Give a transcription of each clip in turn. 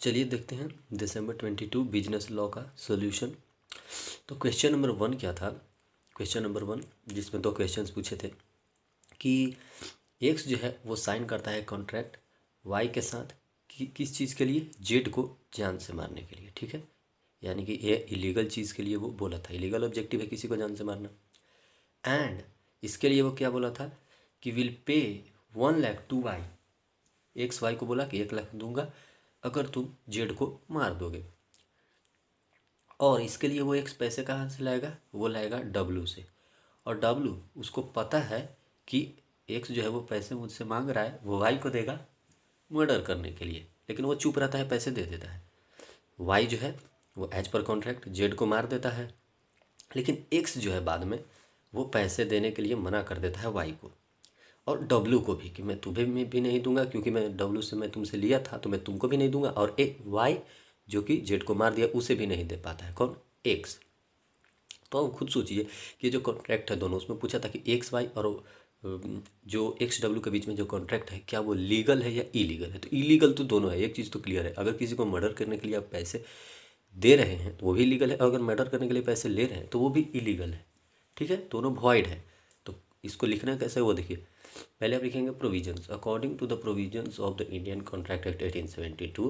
चलिए देखते हैं दिसंबर 22 बिजनेस लॉ का सॉल्यूशन। तो क्वेश्चन नंबर 1 क्या था? क्वेश्चन नंबर 1 जिसमें दो क्वेश्चंस पूछे थे कि एक्स जो है वो साइन करता है कॉन्ट्रैक्ट वाई के साथ किस चीज़ के लिए? जेड को जान से मारने के लिए। ठीक है, यानी कि ये इलीगल चीज़ के लिए वो बोला था, इलीगल ऑब्जेक्टिव है किसी को जान से मारना। एंड इसके लिए वो क्या बोला था कि will pay 1 lakh to Y. X Y को बोला कि 1 लाख दूंगा अगर तुम जेड को मार दोगे। और इसके लिए वो एक्स पैसे कहाँ से लाएगा? वो लाएगा डब्लू से। और डब्लू उसको पता है कि एक्स जो है वो पैसे मुझसे मांग रहा है, वो वाई को देगा मर्डर करने के लिए, लेकिन वो चुप रहता है, पैसे दे देता है। वाई जो है वो एज पर कॉन्ट्रैक्ट जेड को मार देता है, लेकिन एक्स जो है बाद में वो पैसे देने के लिए मना कर देता है वाई को और डब्लू को भी कि मैं तुम्हें भी नहीं दूंगा, क्योंकि मैं डब्लू से मैं तुमसे लिया था तो मैं तुमको भी नहीं दूंगा। और एक वाई जो कि जेड को मार दिया उसे भी नहीं दे पाता है। कौन? एक्स। तो आप खुद सोचिए कि जो कॉन्ट्रैक्ट है दोनों, उसमें पूछा था कि एक्स वाई और जो एक्स डब्ल्यू के बीच में जो कॉन्ट्रैक्ट है क्या वो लीगल है या इलीगल है? तो इलीगल तो दोनों है, एक चीज़ तो क्लियर है, अगर किसी को मर्डर करने के लिए आप पैसे दे रहे हैं तो वो भी इलीगल है, और अगर मर्डर करने के लिए पैसे ले रहे हैं तो वो भी इलीगल है। ठीक है, दोनों वॉइड है। तो इसको लिखना कैसे वो देखिए, पहले आप लिखेंगे provisions. According to the provisions of the Indian Contract Act 1872,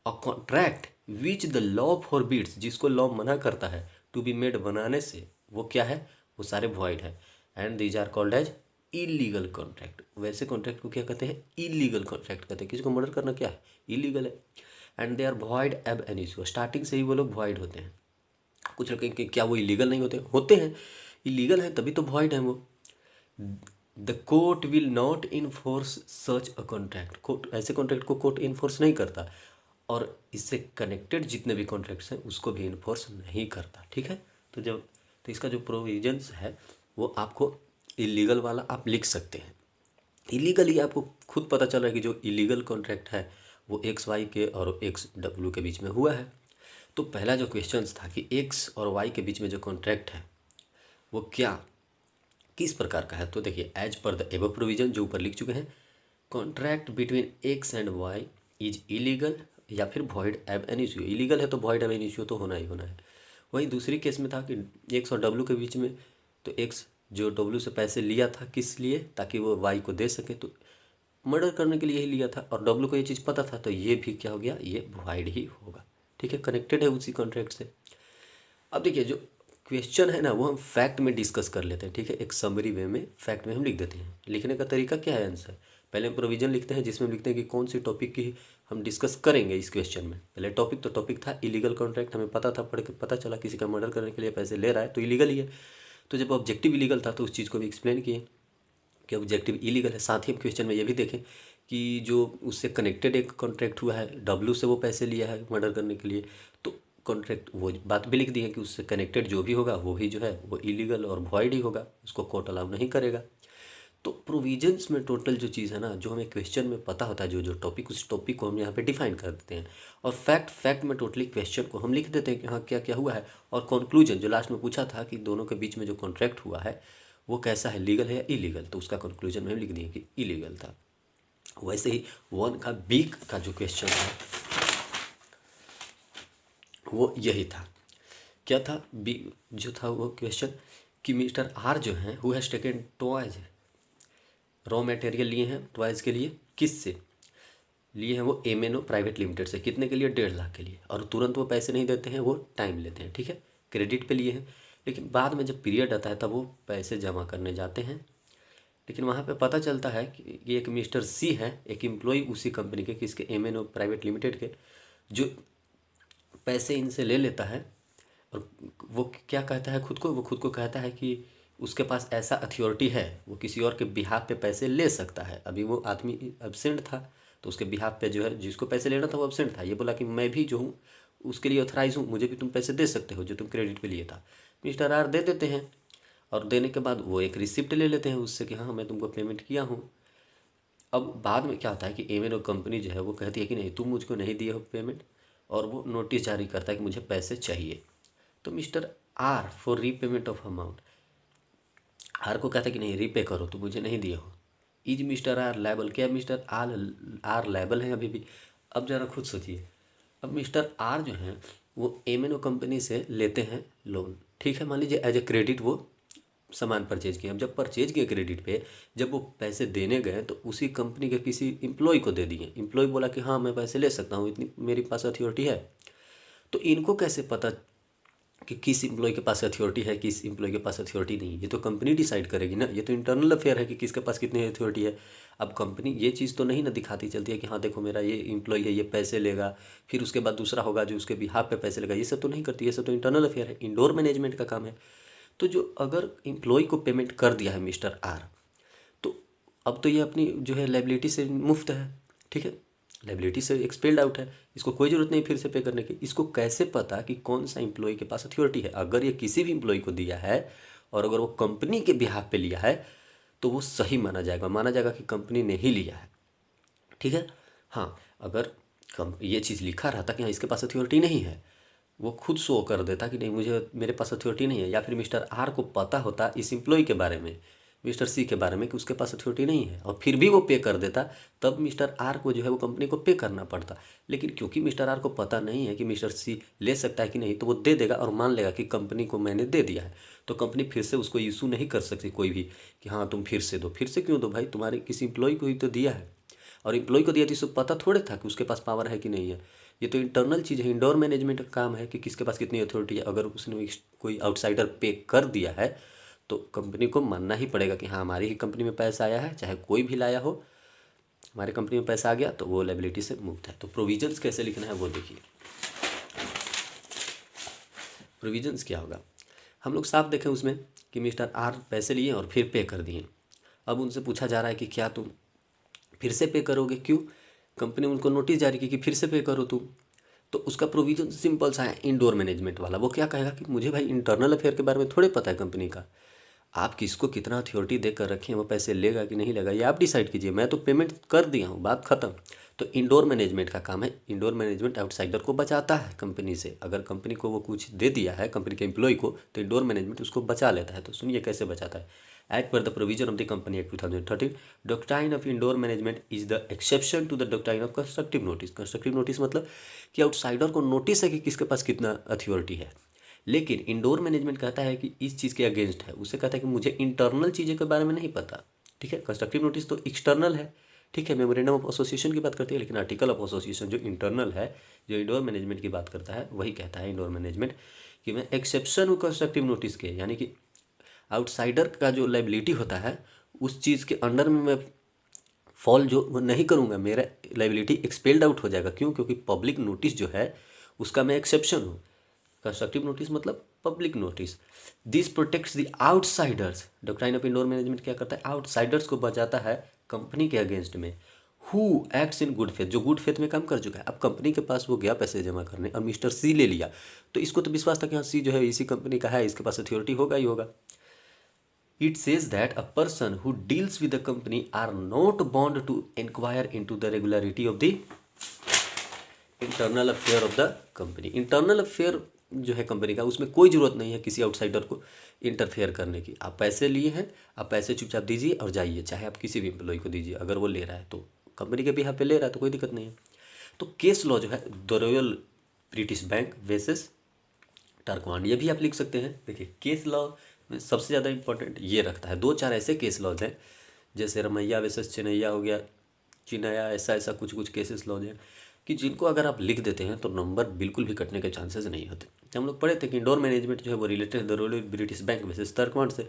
a contract which the law forbids, जिसको लॉ मना करता है टू बी मेड बनाने से, वो क्या है? वो सारे वॉइड है। And these are called as illegal contract. वैसे कॉन्ट्रैक्ट को क्या कहते हैं? इलीगल कॉन्ट्रैक्ट कहते हैं। किसी को मर्डर करना क्या है? इलीगल है। एंड दे आर वॉइड एब एनिशियो, स्टार्टिंग से ही वो लोग वॉइड होते हैं। कुछ लोग कहेंगे क्या वो इलीगल नहीं होते? होते हैं, इलीगल है तभी तो वॉइड है वो। The court will not enforce such a contract, court ऐसे कॉन्ट्रैक्ट को कोर्ट इन्फोर्स नहीं करता, और इससे कनेक्टेड जितने भी कॉन्ट्रैक्ट्स हैं उसको भी इन्फोर्स नहीं करता। ठीक है, तो इसका जो प्रोविजंस है वो आपको इलीगल वाला आप लिख सकते हैं। इलीगली आपको खुद पता चल रहा है कि जो इलीगल कॉन्ट्रैक्ट है वो एक्स वाई के और एक्स डब्ल्यू के बीच में हुआ है। तो पहला जो क्वेश्चन था कि एक्स और वाई के बीच में जो कॉन्ट्रैक्ट है वो क्या किस प्रकार का है? तो देखिए, as per the above provision जो ऊपर लिख चुके हैं, contract between X and Y is illegal या फिर वॉइड एब एनिशियो। इलीगल है तो वॉइड एब एनिशियो तो होना ही होना है। वही दूसरी केस में था कि एक्स और डब्ल्यू के बीच में, तो एक्स जो डब्ल्यू से पैसे लिया था किस लिए? ताकि वो वाई को दे सके, तो मर्डर करने के लिए ही लिया था, और डब्ल्यू को ये चीज़ पता था, तो ये भी क्या हो गया? ये वॉइड ही होगा। ठीक है, कनेक्टेड है उसी कॉन्ट्रैक्ट से। अब देखिए, जो क्वेश्चन है ना वो हम फैक्ट में डिस्कस कर लेते हैं। ठीक है, एक समरी वे में फैक्ट में हम लिख देते हैं। लिखने का तरीका क्या है? आंसर पहले हम प्रोविजन लिखते हैं जिसमें हम लिखते हैं कि कौन सी टॉपिक की हम डिस्कस करेंगे इस क्वेश्चन में। पहले टॉपिक, तो टॉपिक था इलीगल कॉन्ट्रैक्ट, हमें पता था, पढ़ के पता चला किसी का मर्डर करने के लिए पैसे ले रहा है तो इलीगल ही है। तो जब ऑब्जेक्टिव इलीगल था तो उस चीज़ को भी एक्सप्लेन किए कि ऑब्जेक्टिव इलीगल है। साथ ही हम क्वेश्चन में ये भी देखें कि जो उससे कनेक्टेड एक कॉन्ट्रैक्ट हुआ है, डब्ल्यू से वो पैसे लिया है मर्डर करने के लिए, तो कॉन्ट्रैक्ट वो बात भी लिख दी है कि उससे कनेक्टेड जो भी होगा वो भी जो है वो इलीगल और वॉइड ही होगा, उसको कोर्ट अलाउ नहीं करेगा। तो प्रोविजंस में टोटल जो चीज़ है ना, जो हमें क्वेश्चन में पता होता है, जो जो टॉपिक, उस टॉपिक को हम यहाँ पे डिफाइन कर देते हैं। और फैक्ट में टोटली क्वेश्चन को हम लिख देते हैं कि हाँ क्या क्या हुआ है। और कंक्लूजन जो लास्ट में पूछा था कि दोनों के बीच में जो कॉन्ट्रैक्ट हुआ है वो कैसा है, लीगल है या इलीगल, तो उसका कंक्लूजन में हम लिख दिए कि इलीगल था। वैसे ही 1 का बी का जो क्वेश्चन है वो यही था। क्या था बी जो था वो क्वेश्चन कि मिस्टर आर जो हैं who has taken toys, raw material लिए हैं टॉयज के लिए, किस से लिए हैं? वो एमएनओ प्राइवेट लिमिटेड से। कितने के लिए? 1.5 लाख के लिए। और तुरंत वो पैसे नहीं देते हैं, वो टाइम लेते हैं। ठीक है, क्रेडिट पे लिए हैं, लेकिन बाद में जब पीरियड आता है तब वो पैसे जमा करने जाते हैं। लेकिन वहाँ पे पता चलता है कि ये एक मिस्टर सी है, एक एम्प्लॉय उसी कंपनी के, किसके? एमएनओ प्राइवेट लिमिटेड के, जो पैसे इनसे ले लेता है। और वो क्या कहता है खुद को? वो खुद को कहता है कि उसके पास ऐसा अथॉरिटी है, वो किसी और के बिहाफ पे पैसे ले सकता है। अभी वो आदमी एब्सेंट था, तो उसके बिहाफ पे जो है जिसको पैसे लेना था वो एब्सेंट था। ये बोला कि मैं भी जो हूँ उसके लिए ऑथराइज हूँ, मुझे भी तुम पैसे दे सकते हो जो तुम क्रेडिट पे लिए था। मिस्टर आर दे देते हैं, और देने के बाद वो एक रिसिप्ट ले लेते हैं उससे कि हाँ मैं तुमको पेमेंट किया हूँ। अब बाद में क्या होता है कि एमएनओ कंपनी जो है वो कहती है कि नहीं तुम मुझको नहीं दिए हो पेमेंट, और वो नोटिस जारी करता है कि मुझे पैसे चाहिए। तो mister R for repayment of amount, R को कहता है कि नहीं रीपे करो, तो मुझे नहीं दिए हो। इज मिस्टर आर लायबल, क्या मिस्टर आर लायबल है अभी भी? अब जरा खुद सोचिए, अब मिस्टर आर जो हैं वो एम.एन.ओ कंपनी से लेते हैं लोन, ठीक है। मान लीजिए एज ए क्रेडिट वो सामान परचेज किए। अब जब परचेज किए क्रेडिट पे, जब वो पैसे देने गए तो उसी कंपनी के किसी एम्प्लॉय को दे दिए। एम्प्लॉय बोला कि हाँ मैं पैसे ले सकता हूँ, इतनी मेरे पास अथॉरिटी है। तो इनको कैसे पता कि किस एम्प्लॉय के पास अथॉरिटी है, किस एम्प्लॉय के पास अथॉरिटी नहीं है? ये तो कंपनी डिसाइड करेगी ना, ये तो इंटरनल अफेयर है कि किसके पास कितनी अथॉरिटी है। अब कंपनी ये चीज़ तो नहीं ना दिखाती चलती है कि हाँ देखो मेरा ये एम्प्लॉय है, ये पैसे लेगा, फिर उसके बाद दूसरा होगा जो उसके बिहाफ पे पैसे लेगा। ये सब तो नहीं करती, ये सब तो इंटरनल अफेयर है, इंडोर मैनेजमेंट का काम है। तो जो अगर एम्प्लॉय को पेमेंट कर दिया है मिस्टर आर, तो अब तो ये अपनी जो है लाइबिलिटी से मुफ्त है, ठीक है, लाइबिलिटी से एक्सपेल्ड आउट है। इसको कोई ज़रूरत नहीं फिर से पे करने की। इसको कैसे पता कि कौन सा एम्प्लॉय के पास अथॉरिटी है? अगर ये किसी भी एम्प्लॉय को दिया है और अगर वो कंपनी के बिहाफ पे लिया है तो वो सही माना जाएगा कि कंपनी ने ही लिया है, ठीक है। हाँ, अगर ये चीज़ लिखा रहता कि हाँ इसके पास अथॉरिटी नहीं है, वो खुद शो कर देता कि नहीं मुझे मेरे पास अथॉरिटी नहीं है, या फिर मिस्टर आर को पता होता इस एम्प्लॉय के बारे में, मिस्टर सी के बारे में कि उसके पास अथॉरिटी नहीं है और फिर भी वो पे कर देता, तब मिस्टर आर को जो है वो कंपनी को पे करना पड़ता। लेकिन क्योंकि मिस्टर आर को पता नहीं है कि मिस्टर सी ले सकता है कि नहीं, तो वो दे देगा और मान लेगा कि कंपनी को मैंने दे दिया है। तो कंपनी फिर से उसको इशू नहीं कर सकती कोई भी कि हाँ तुम फिर से दो। फिर से क्यों दो भाई, तुम्हारे किसी एम्प्लॉय को ही तो दिया है, और एम्प्लॉय को दिया तो इसको पता थोड़े था कि उसके पास पावर है कि नहीं है। ये तो इंटरनल चीज़ है, इंडोर मैनेजमेंट का काम है कि किसके पास कितनी अथॉरिटी है। अगर उसने कोई आउटसाइडर पे कर दिया है तो कंपनी को मानना ही पड़ेगा कि हाँ हमारी ही कंपनी में पैसा आया है, चाहे कोई भी लाया हो, हमारे कंपनी में पैसा आ गया तो वो लायबिलिटी से मुक्त है। तो प्रोविजंस कैसे लिखना है वो देखिए। प्रोविजंस क्या होगा, हम लोग साफ देखें उसमें कि मिस्टर आर पैसे लिए और फिर पे कर दिए। अब उनसे पूछा जा रहा है कि क्या तुम फिर से पे करोगे? क्यों? कंपनी उनको नोटिस जारी की कि फिर से पे करो तुम। तो उसका प्रोविजन सिंपल सा है, इंडोर मैनेजमेंट वाला। वो क्या कहेगा कि मुझे भाई इंटरनल अफेयर के बारे में थोड़े पता है कंपनी का, आप किसको कितना अथॉरिटी दे कर रखे हैं, वो पैसे लेगा कि नहीं लेगा ये आप डिसाइड कीजिए, मैं तो पेमेंट कर दिया हूँ, बात खत्म। तो इंडोर मैनेजमेंट का काम है, इंडोर मैनेजमेंट आउटसाइडर को बचाता है कंपनी से। अगर कंपनी को वो कुछ दे दिया है कंपनी के एम्प्लॉय को, तो इंडोर मैनेजमेंट उसको बचा लेता है। तो सुनिए कैसे बचाता है। As per the provision of the company act 2013, doctrine of indoor management is the exception to the doctrine of constructive notice. Constructive notice मतलब कि आउटसाइडर को नोटिस है कि किसके पास कितना अथॉरिटी है, लेकिन इंडोर मैनेजमेंट कहता है कि इस चीज़ के अगेंस्ट है। उसे कहता है कि मुझे इंटरनल चीज़ों के बारे में नहीं पता, ठीक है। कंस्ट्रक्टिव नोटिस तो एक्सटर्नल है, ठीक है, मेमोरेंडम ऑफ एसोसिएशन की बात करती है, लेकिन आर्टिकल ऑफ एसोसिएशन जो इंटरनल है, जो इंडोर मैनेजमेंट की बात करता है, वही कहता है इंडोर मैनेजमेंट कि मैं एक्सेप्शन हूँ कंस्ट्रक्टिव नोटिस के, यानी कि आउटसाइडर का जो लाइबिलिटी होता है उस चीज़ के अंडर में मैं फॉल जो वो नहीं करूँगा, मेरा लाइबिलिटी एक्सपेल्ड आउट हो जाएगा। क्यों? क्योंकि पब्लिक नोटिस जो है उसका मैं एक्सेप्शन हूँ। कंस्ट्रक्टिव नोटिस मतलब public notice. This protects the outsiders. Doctrine of indoor management क्या करता है, आउटसाइडर्स को बचाता है कंपनी के अगेंस्ट में। Who acts in good faith, जो गुड फेथ में काम कर चुका है। अब कंपनी के पास वो गया पैसे जमा करने और मिस्टर सी ले लिया, तो इसको तो विश्वास था कि हाँ सी जो है इसी कंपनी का है, इसके पास अथॉरिटी होगा ही होगा। It says that a person who deals with the company are not bound to inquire into the regularity of the internal affair of the company। Internal affair जो है कंपनी का, उसमें कोई ज़रूरत नहीं है किसी आउटसाइडर को इंटरफेयर करने की। आप पैसे लिए हैं, आप पैसे चुपचाप दीजिए और जाइए, चाहे आप किसी भी एम्प्लॉय को दीजिए। अगर वो ले रहा है तो कंपनी के बिहाफ पे ले रहा है तो कोई दिक्कत नहीं है। तो केस लॉ जो है the Royal British Bank versus Turquand, ये भी आप लिख सकते हैं। देखिए केस लॉ में सबसे ज़्यादा इंपॉर्टेंट ये रखता है, दो चार ऐसे केस लॉज हैं जैसे रमैया वर्सेस चिनैया हो गया, चिनैया, ऐसा ऐसा कुछ कुछ केसेस लॉज हैं कि जिनको अगर आप लिख देते हैं तो नंबर बिल्कुल भी कटने के चांसेस नहीं होते। हम लोग पढ़े थे कि इंडोर मैनेजमेंट जो है वो रिलेटेड है the Royal British Bank versus Turquand से।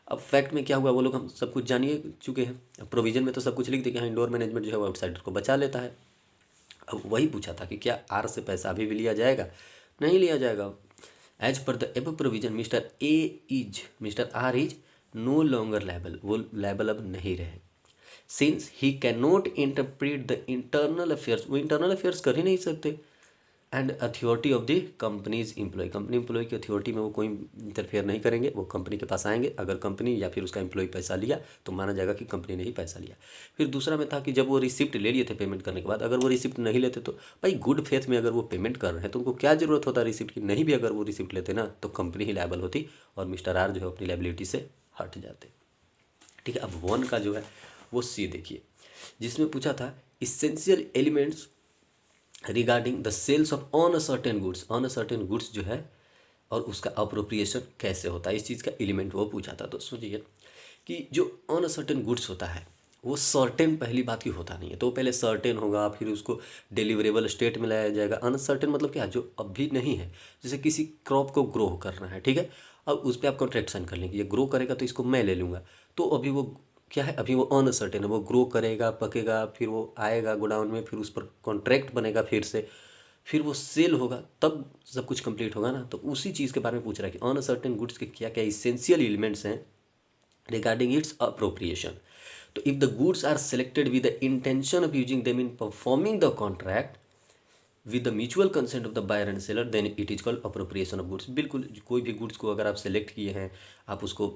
अब फैक्ट में क्या हुआ वो लोग हम सब कुछ जानिए चुके हैं। अब प्रोविजन में तो सब कुछ लिख दे कि हाँ इंडोर मैनेजमेंट जो है वो आउटसाइडर को बचा लेता है। अब वही पूछा था कि क्या आर से पैसा अभी भी लिया जाएगा? नहीं लिया जाएगा। As per the above provision mister R is no longer liable, वो लायबल अब नहीं रहे। Since he can not interpret the internal affairs, वो इंटरनल अफेयर्स कर ही नहीं सकते। And authority of the companies employ, company employ की अथॉरिटी में वो कोई इंटरफेयर नहीं करेंगे। वो कंपनी के पास आएंगे, अगर कंपनी या फिर उसका एम्प्लॉय पैसा लिया तो माना जाएगा कि कंपनी ने ही पैसा लिया। फिर दूसरा में था कि जब वो रिसिप्ट ले लिए थे पेमेंट करने के बाद, अगर वो रिसिप्ट नहीं लेते तो भाई गुड फेथ में अगर वो पेमेंट कर रहे हैं तो उनको क्या ज़रूरत होता रिसिप्ट की? नहीं भी अगर वो रिसिप्ट लेते ना तो कंपनी ही लायबल होती और मिस्टर आर जो है अपनी लायबिलिटी से हट जाते, ठीक है। अब वन का जो है वो सी देखिए, जिसमें पूछा था essential elements regarding the sales of unascertained goods, unascertained goods जो है और उसका अप्रोप्रिएशन कैसे होता है, इस चीज़ का एलिमेंट वो पूछा था। तो सोचिए कि जो ऑन अ सर्टेन गुड्स होता है वो सर्टेन पहली बात की होता नहीं है, तो वो पहले सर्टेन होगा, फिर उसको डिलीवरेबल स्टेट में लाया जाएगा। अनसर्टेन मतलब क्या, जो अभी नहीं है। जैसे किसी क्रॉप को ग्रो करना है, ठीक है, अब उस पर आप कॉन्ट्रैक्ट साइन कर लेंगे, ये ग्रो करेगा तो इसको मैं ले लूँगा, तो अभी वो क्या है, अभी वो अनसर्टेन है, वो ग्रो करेगा, पकेगा, फिर वो आएगा गोडाउन में, फिर उस पर कॉन्ट्रैक्ट बनेगा, फिर वो सेल होगा, तब सब कुछ कंप्लीट होगा ना। तो उसी चीज़ के बारे में पूछ रहा है कि अनसर्टेन गुड्स के क्या क्या इसेंशियल एलिमेंट्स हैं regarding its appropriation. So if the goods are selected with the intention of using them in performing the contract with the mutual consent of the buyer and seller, then it is called appropriation of goods. बिल्कुल कोई भी goods को अगर आप select किए हैं, आप उसको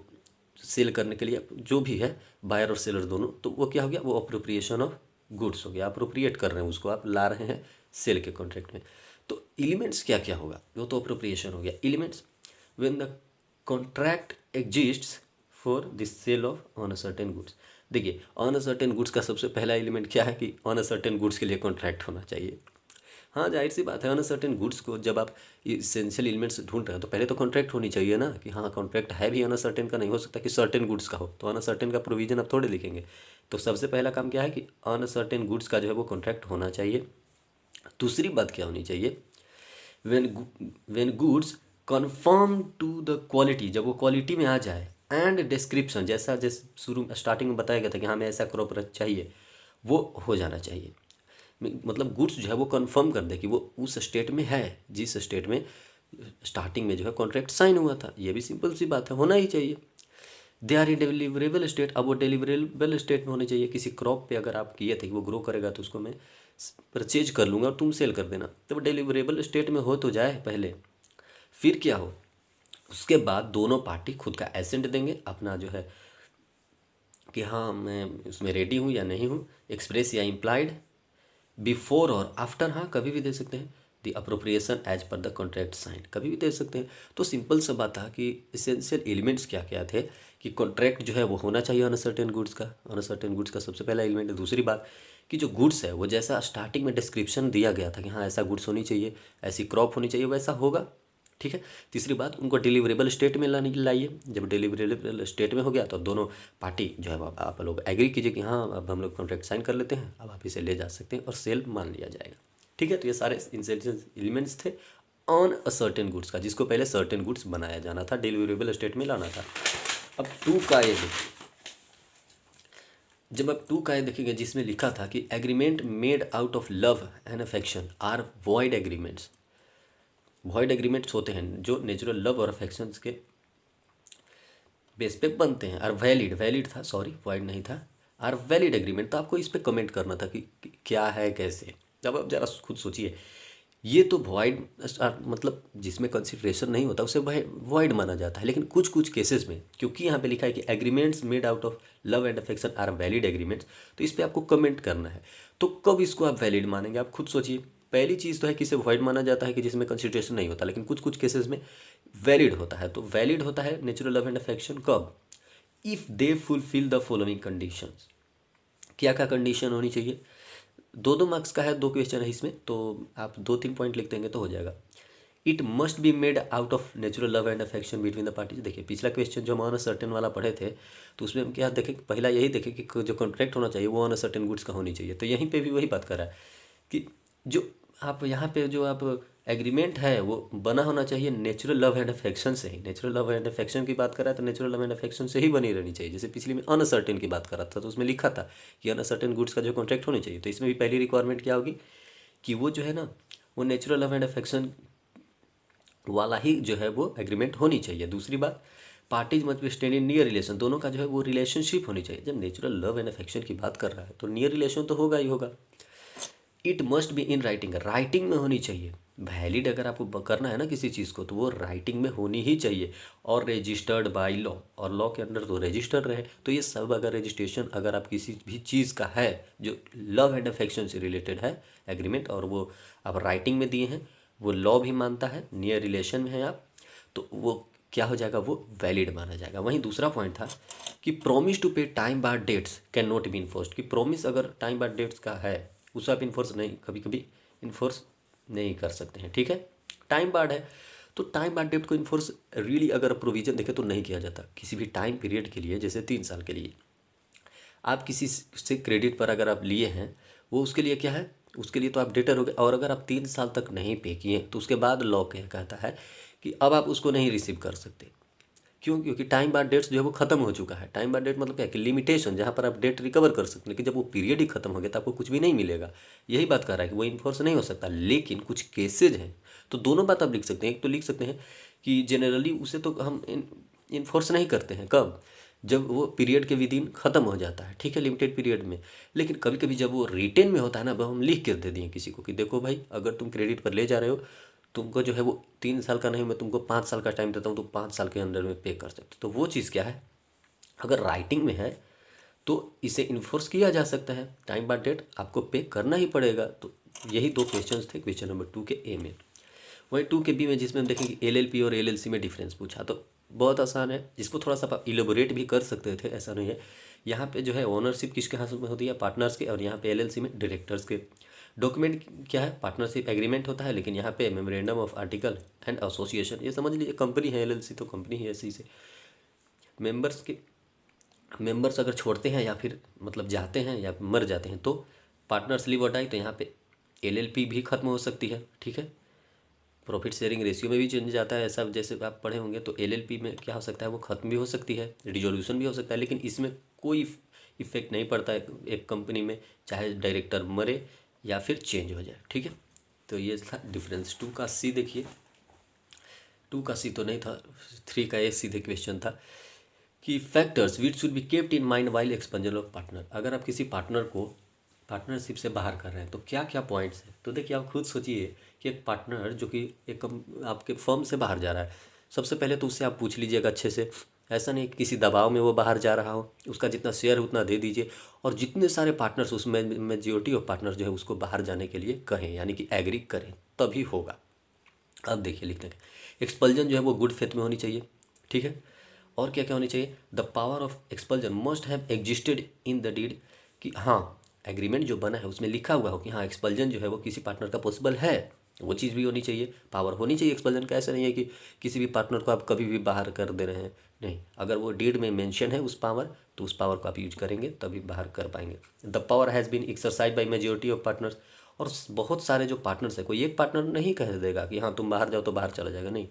सेल करने के लिए, जो भी है बायर और सेलर दोनों, तो वो क्या हो गया, वो अप्रोप्रिएशन ऑफ गुड्स हो गया। अप्रोप्रिएट कर रहे हैं उसको, आप ला रहे हैं सेल के कॉन्ट्रैक्ट में। तो एलिमेंट्स क्या क्या होगा, वो तो अप्रोप्रिएशन हो गया। Elements when the contract exists for the sale of unascertained goods. देखिए ऑन अ सर्टेन गुड्स का सबसे पहला एलिमेंट क्या है कि ऑन अ सर्टेन गुड्स के लिए कॉन्ट्रैक्ट होना चाहिए। हाँ जाहिर सी बात है, ऑन अ सर्टेन गुड्स को जब आप इसेंशियल एलिमेंट्स ढूंढ रहे हो तो पहले तो कॉन्ट्रैक्ट होनी चाहिए ना, कि हाँ कॉन्ट्रैक्ट है भी। ऑन अ सर्टेन का नहीं हो सकता कि सर्टेन गुड्स का हो, तो ऑन अ सर्टेन का प्रोविजन आप थोड़े लिखेंगे। तो सबसे पहला काम क्या है कि ऑन अ सर्टेन गुड्स का जो है वो कॉन्ट्रैक्ट होना चाहिए। दूसरी बात क्या होनी चाहिए, when goods conform to the quality, जब वो क्वालिटी में आ जाए, एंड डिस्क्रिप्शन, जैसा जैसे शुरू स्टार्टिंग में बताया गया था कि हमें ऐसा क्रॉप चाहिए, वो हो जाना चाहिए। मतलब गुड्स जो है वो कंफर्म कर दे कि वो उस स्टेट में है जिस स्टेट में स्टार्टिंग में जो है कॉन्ट्रैक्ट साइन हुआ था। ये भी सिंपल सी बात है, होना ही चाहिए। They are in deliverable state, अब वो डिलीवरेबल स्टेट में होने चाहिए। किसी क्रॉप पे अगर आप किए थे कि वो ग्रो करेगा तो उसको मैं परचेज कर लूँगा और तुम सेल कर देना, तो वो डिलीवरेबल स्टेट में हो तो जाए पहले, फिर क्या हो, उसके बाद दोनों पार्टी खुद का एसेंट देंगे अपना जो है कि हाँ मैं उसमें रेडी हूँ या नहीं हूँ, एक्सप्रेस या इम्प्लाइड, बिफोर और आफ्टर, हाँ कभी भी दे सकते हैं। The appropriation as per the contract sign, कभी भी दे सकते हैं। तो सिंपल सा बात था कि इसेंशियल एलिमेंट्स क्या क्या थे कि कॉन्ट्रैक्ट जो है वो होना चाहिए ऑन सर्टेन गुड्स का। ऑन सर्टेन गुड्स का सबसे पहला एलिमेंट है। दूसरी बात कि जो गुड्स है वो जैसा स्टार्टिंग में डिस्क्रिप्शन दिया गया था कि हाँ ऐसा गुड्स होनी चाहिए, ऐसी क्रॉप होनी चाहिए, वैसा होगा, ठीक है। तीसरी बात, उनको डिलीवरेबल स्टेट में लाइए। जब डिलीवरेबल स्टेट में हो गया तो दोनों पार्टी जो है आप लोग एग्री कीजिए कि हाँ अब हम लोग कॉन्ट्रैक्ट साइन कर लेते हैं, अब आप इसे ले जा सकते हैं और सेल मान लिया जाएगा, ठीक है। तो ये सारे इंसेंशियल एलिमेंट्स थे ऑन अ सर्टेन गुड्स का, जिसको पहले सर्टेन गुड्स बनाया जाना था, डिलीवरेबल स्टेट में लाना था। अब टू का ये देखिए, जब आप टू का ये देखेंगे जिसमें लिखा था कि agreement made out of love and affection are void agreements. Void agreements होते हैं जो नेचुरल लव और अफेक्शंस के बेस पे बनते हैं। आर वैलिड, वैलिड था, सॉरी वॉइड नहीं था, आर वैलिड एग्रीमेंट। तो आपको इस पे कमेंट करना था कि क्या है कैसे। जब आप जरा खुद सोचिए, ये तो वॉइड मतलब जिसमें कंसिडरेशन नहीं होता उसे वॉइड माना जाता है। लेकिन कुछ कुछ केसेस में, क्योंकि यहाँ पे लिखा है कि agreements made out of love and affection are valid agreements, तो इस पर आपको कमेंट करना है। तो कब इसको आप वैलिड मानेंगे, आप खुद सोचिए। पहली चीज़ तो है कि इसे वॉइड माना जाता है कि जिसमें कंसिडरेशन नहीं होता, लेकिन कुछ कुछ केसेस में वैलिड होता है। तो वैलिड होता है नेचुरल लव एंड अफेक्शन कब, if they fulfil the following conditions. क्या क्या कंडीशन होनी चाहिए, दो दो मार्क्स का है, दो क्वेश्चन है इसमें, तो आप दो तीन पॉइंट लिख देंगे तो हो जाएगा। It must be made out of natural love and affection between the parties. देखिए पिछला क्वेश्चन जो हम ऑन अ सर्टेन वाला पढ़े थे, तो उसमें हम क्या देखें, पहला यही देखें कि जो कॉन्ट्रैक्ट होना चाहिए वो ऑन अ सर्टेन गुड्स का होनी चाहिए। तो यहीं पे भी वही बात कर रहा है कि जो आप यहाँ पे जो आप एग्रीमेंट है वो बना होना चाहिए नेचुरल लव एंड अफेक्शन से ही। नेचुरल लव एंड अफेक्शन की बात कर रहा है तो नेचुरल लव एंड अफेक्शन से ही बनी रहनी चाहिए। जैसे पिछली में अनसर्टेन की बात कर रहा था तो उसमें लिखा था कि अनसर्टेन गुड्स का जो कॉन्ट्रैक्ट होनी चाहिए, तो इसमें भी पहली रिक्वायरमेंट क्या होगी कि वो जो है ना वो नेचुरल लव एंड अफेक्शन वाला ही जो है वो एग्रीमेंट होनी चाहिए। दूसरी बात, parties must be stand in near relation, दोनों का जो है वो रिलेशनशिप होनी चाहिए। जब नेचुरल लव एंड अफेक्शन की बात कर रहा है तो नियर रिलेशन तो होगा ही होगा। It must be in writing, writing में होनी चाहिए। वैलिड अगर आपको करना है ना किसी चीज़ को तो वो राइटिंग में होनी ही चाहिए, और रजिस्टर्ड बाय लॉ, और लॉ के अंडर तो रजिस्टर्ड रहे। तो ये सब अगर रजिस्ट्रेशन अगर आप किसी भी चीज़ का है जो लव एंड अफेक्शन से रिलेटेड है एग्रीमेंट, और वो आप राइटिंग में दिए हैं, वो लॉ भी मानता है, नियर रिलेशन में है आप, तो वो क्या हो जाएगा, वो वैलिड माना जाएगा। वहीं दूसरा पॉइंट था कि promise to pay time barred debts can not be enforced, कि प्रॉमिस अगर टाइम बार डेट्स का है उसे आप इन्फोर्स नहीं, कभी कभी इन्फोर्स नहीं कर सकते हैं, ठीक है। टाइम बार्ड है, तो टाइम बार्ड डेट को इन्फोर्स रियली अगर प्रोविजन देखें तो नहीं किया जाता किसी भी टाइम पीरियड के लिए। जैसे 3 साल के लिए आप किसी से क्रेडिट पर अगर आप लिए हैं, वो उसके लिए क्या है, उसके लिए तो आप डेटर हो गए। और अगर आप 3 साल तक नहीं पे किए तो उसके बाद लॉ क्या कहता है कि अब आप उसको नहीं रिसीव कर सकते। क्यों? क्योंकि टाइम बार्ड डेट्स जो है वो खत्म हो चुका है। टाइम बार्ड डेट मतलब क्या है कि लिमिटेशन, जहाँ पर आप डेट रिकवर कर सकते हैं, लेकिन जब वो पीरियड ही खत्म हो गया तो आपको कुछ भी नहीं मिलेगा। यही बात कर रहा है कि वो इन्फोर्स नहीं हो सकता। लेकिन कुछ केसेज हैं, तो दोनों बात आप लिख सकते हैं। एक तो लिख सकते हैं कि जनरली उसे तो हम इन्फोर्स नहीं करते हैं, कब? जब वो पीरियड के विदिन ख़त्म हो जाता है, ठीक है, लिमिटेड पीरियड में। लेकिन कभी कभी जब वो रिटेन में होता है ना, वो हम लिख कर दे दिए किसी को कि देखो भाई, अगर तुम क्रेडिट पर ले जा रहे हो, तुमको जो है वो 3 साल का नहीं, मैं तुमको 5 साल का टाइम देता हूँ, तो 5 साल के अंदर में पे कर सकते। तो वो चीज़ क्या है, अगर राइटिंग में है तो इसे इन्फोर्स किया जा सकता है। टाइम बाय डेट आपको पे करना ही पड़ेगा। तो यही 2 क्वेश्चंस थे क्वेश्चन नंबर 2 के ए में। वही 2 के बी में, जिसमें हम देखेंगे एलएलपी और एलएलसी में डिफरेंस पूछा, तो बहुत आसान है, जिसको थोड़ा सा आप इलेबोरेट भी कर सकते थे, ऐसा नहीं है। यहाँ पे जो है ओनरशिप किसके हाथ में होती है, पार्टनर्स के, और यहाँ पे एलएलसी में डायरेक्टर्स के। डॉक्यूमेंट क्या है, पार्टनरशिप एग्रीमेंट होता है, लेकिन यहाँ पे memorandum of article and association. ये समझ लीजिए कंपनी है एलएलसी, तो कंपनी ही ऐसी से मेंबर्स अगर छोड़ते हैं या फिर मतलब जाते हैं या मर जाते हैं तो पार्टनर्स लीव और डाई, तो यहाँ पे एलएलपी भी खत्म हो सकती है, ठीक है। प्रॉफिट शेयरिंग रेशियो में भी चेंज जाता है, ऐसा जैसे आप पढ़े होंगे। तो एलएलपी में क्या हो सकता है, वो खत्म भी हो सकती है, डिसोल्यूशन भी हो सकता है, लेकिन इसमें कोई इफेक्ट नहीं पड़ता है एक कंपनी में, चाहे डायरेक्टर मरे या फिर चेंज हो जाए, ठीक है। तो ये था डिफरेंस। 2 का सी देखिए, 2 का सी तो नहीं था, 3 का ए सीधे क्वेश्चन था कि factors which should be kept in mind while expansion of partner. अगर आप किसी पार्टनर को पार्टनरशिप से बाहर कर रहे हैं तो क्या क्या पॉइंट्स हैं। तो देखिए, आप खुद सोचिए कि एक पार्टनर जो कि आपके फर्म से बाहर जा रहा है, सबसे पहले तो उससे आप पूछ लीजिएगा अच्छे से। ऐसा नहीं कि किसी दबाव में वो बाहर जा रहा हो, उसका जितना शेयर है उतना दे दीजिए, और जितने सारे पार्टनर्स, उसमें मेजॉरिटी ऑफ पार्टनर जो है उसको बाहर जाने के लिए कहें, यानी कि एग्री करें, तभी होगा। अब देखिए लिखते हैं, एक्सपल्जन जो है वो गुड फेथ में होनी चाहिए, ठीक है। और क्या क्या होनी चाहिए, the power of expulsion must have existed in the deed, कि हाँ एग्रीमेंट जो बना है उसमें लिखा हुआ हो कि हाँ एक्सपल्जन जो है वो किसी पार्टनर का पॉसिबल है, वो चीज़ भी होनी चाहिए। पावर होनी चाहिए एक्सपल्जन का, ऐसा नहीं है कि किसी भी पार्टनर को आप कभी भी बाहर कर दे रहे हैं, नहीं। अगर वो डीड में मेंशन है उस पावर, तो उस पावर को आप यूज करेंगे तभी बाहर कर पाएंगे। The power has been exercise by majority of partners, और बहुत सारे जो पार्टनर्स है, कोई एक पार्टनर नहीं कह देगा कि हाँ तुम बाहर जाओ तो बाहर चला जाएगा, नहीं।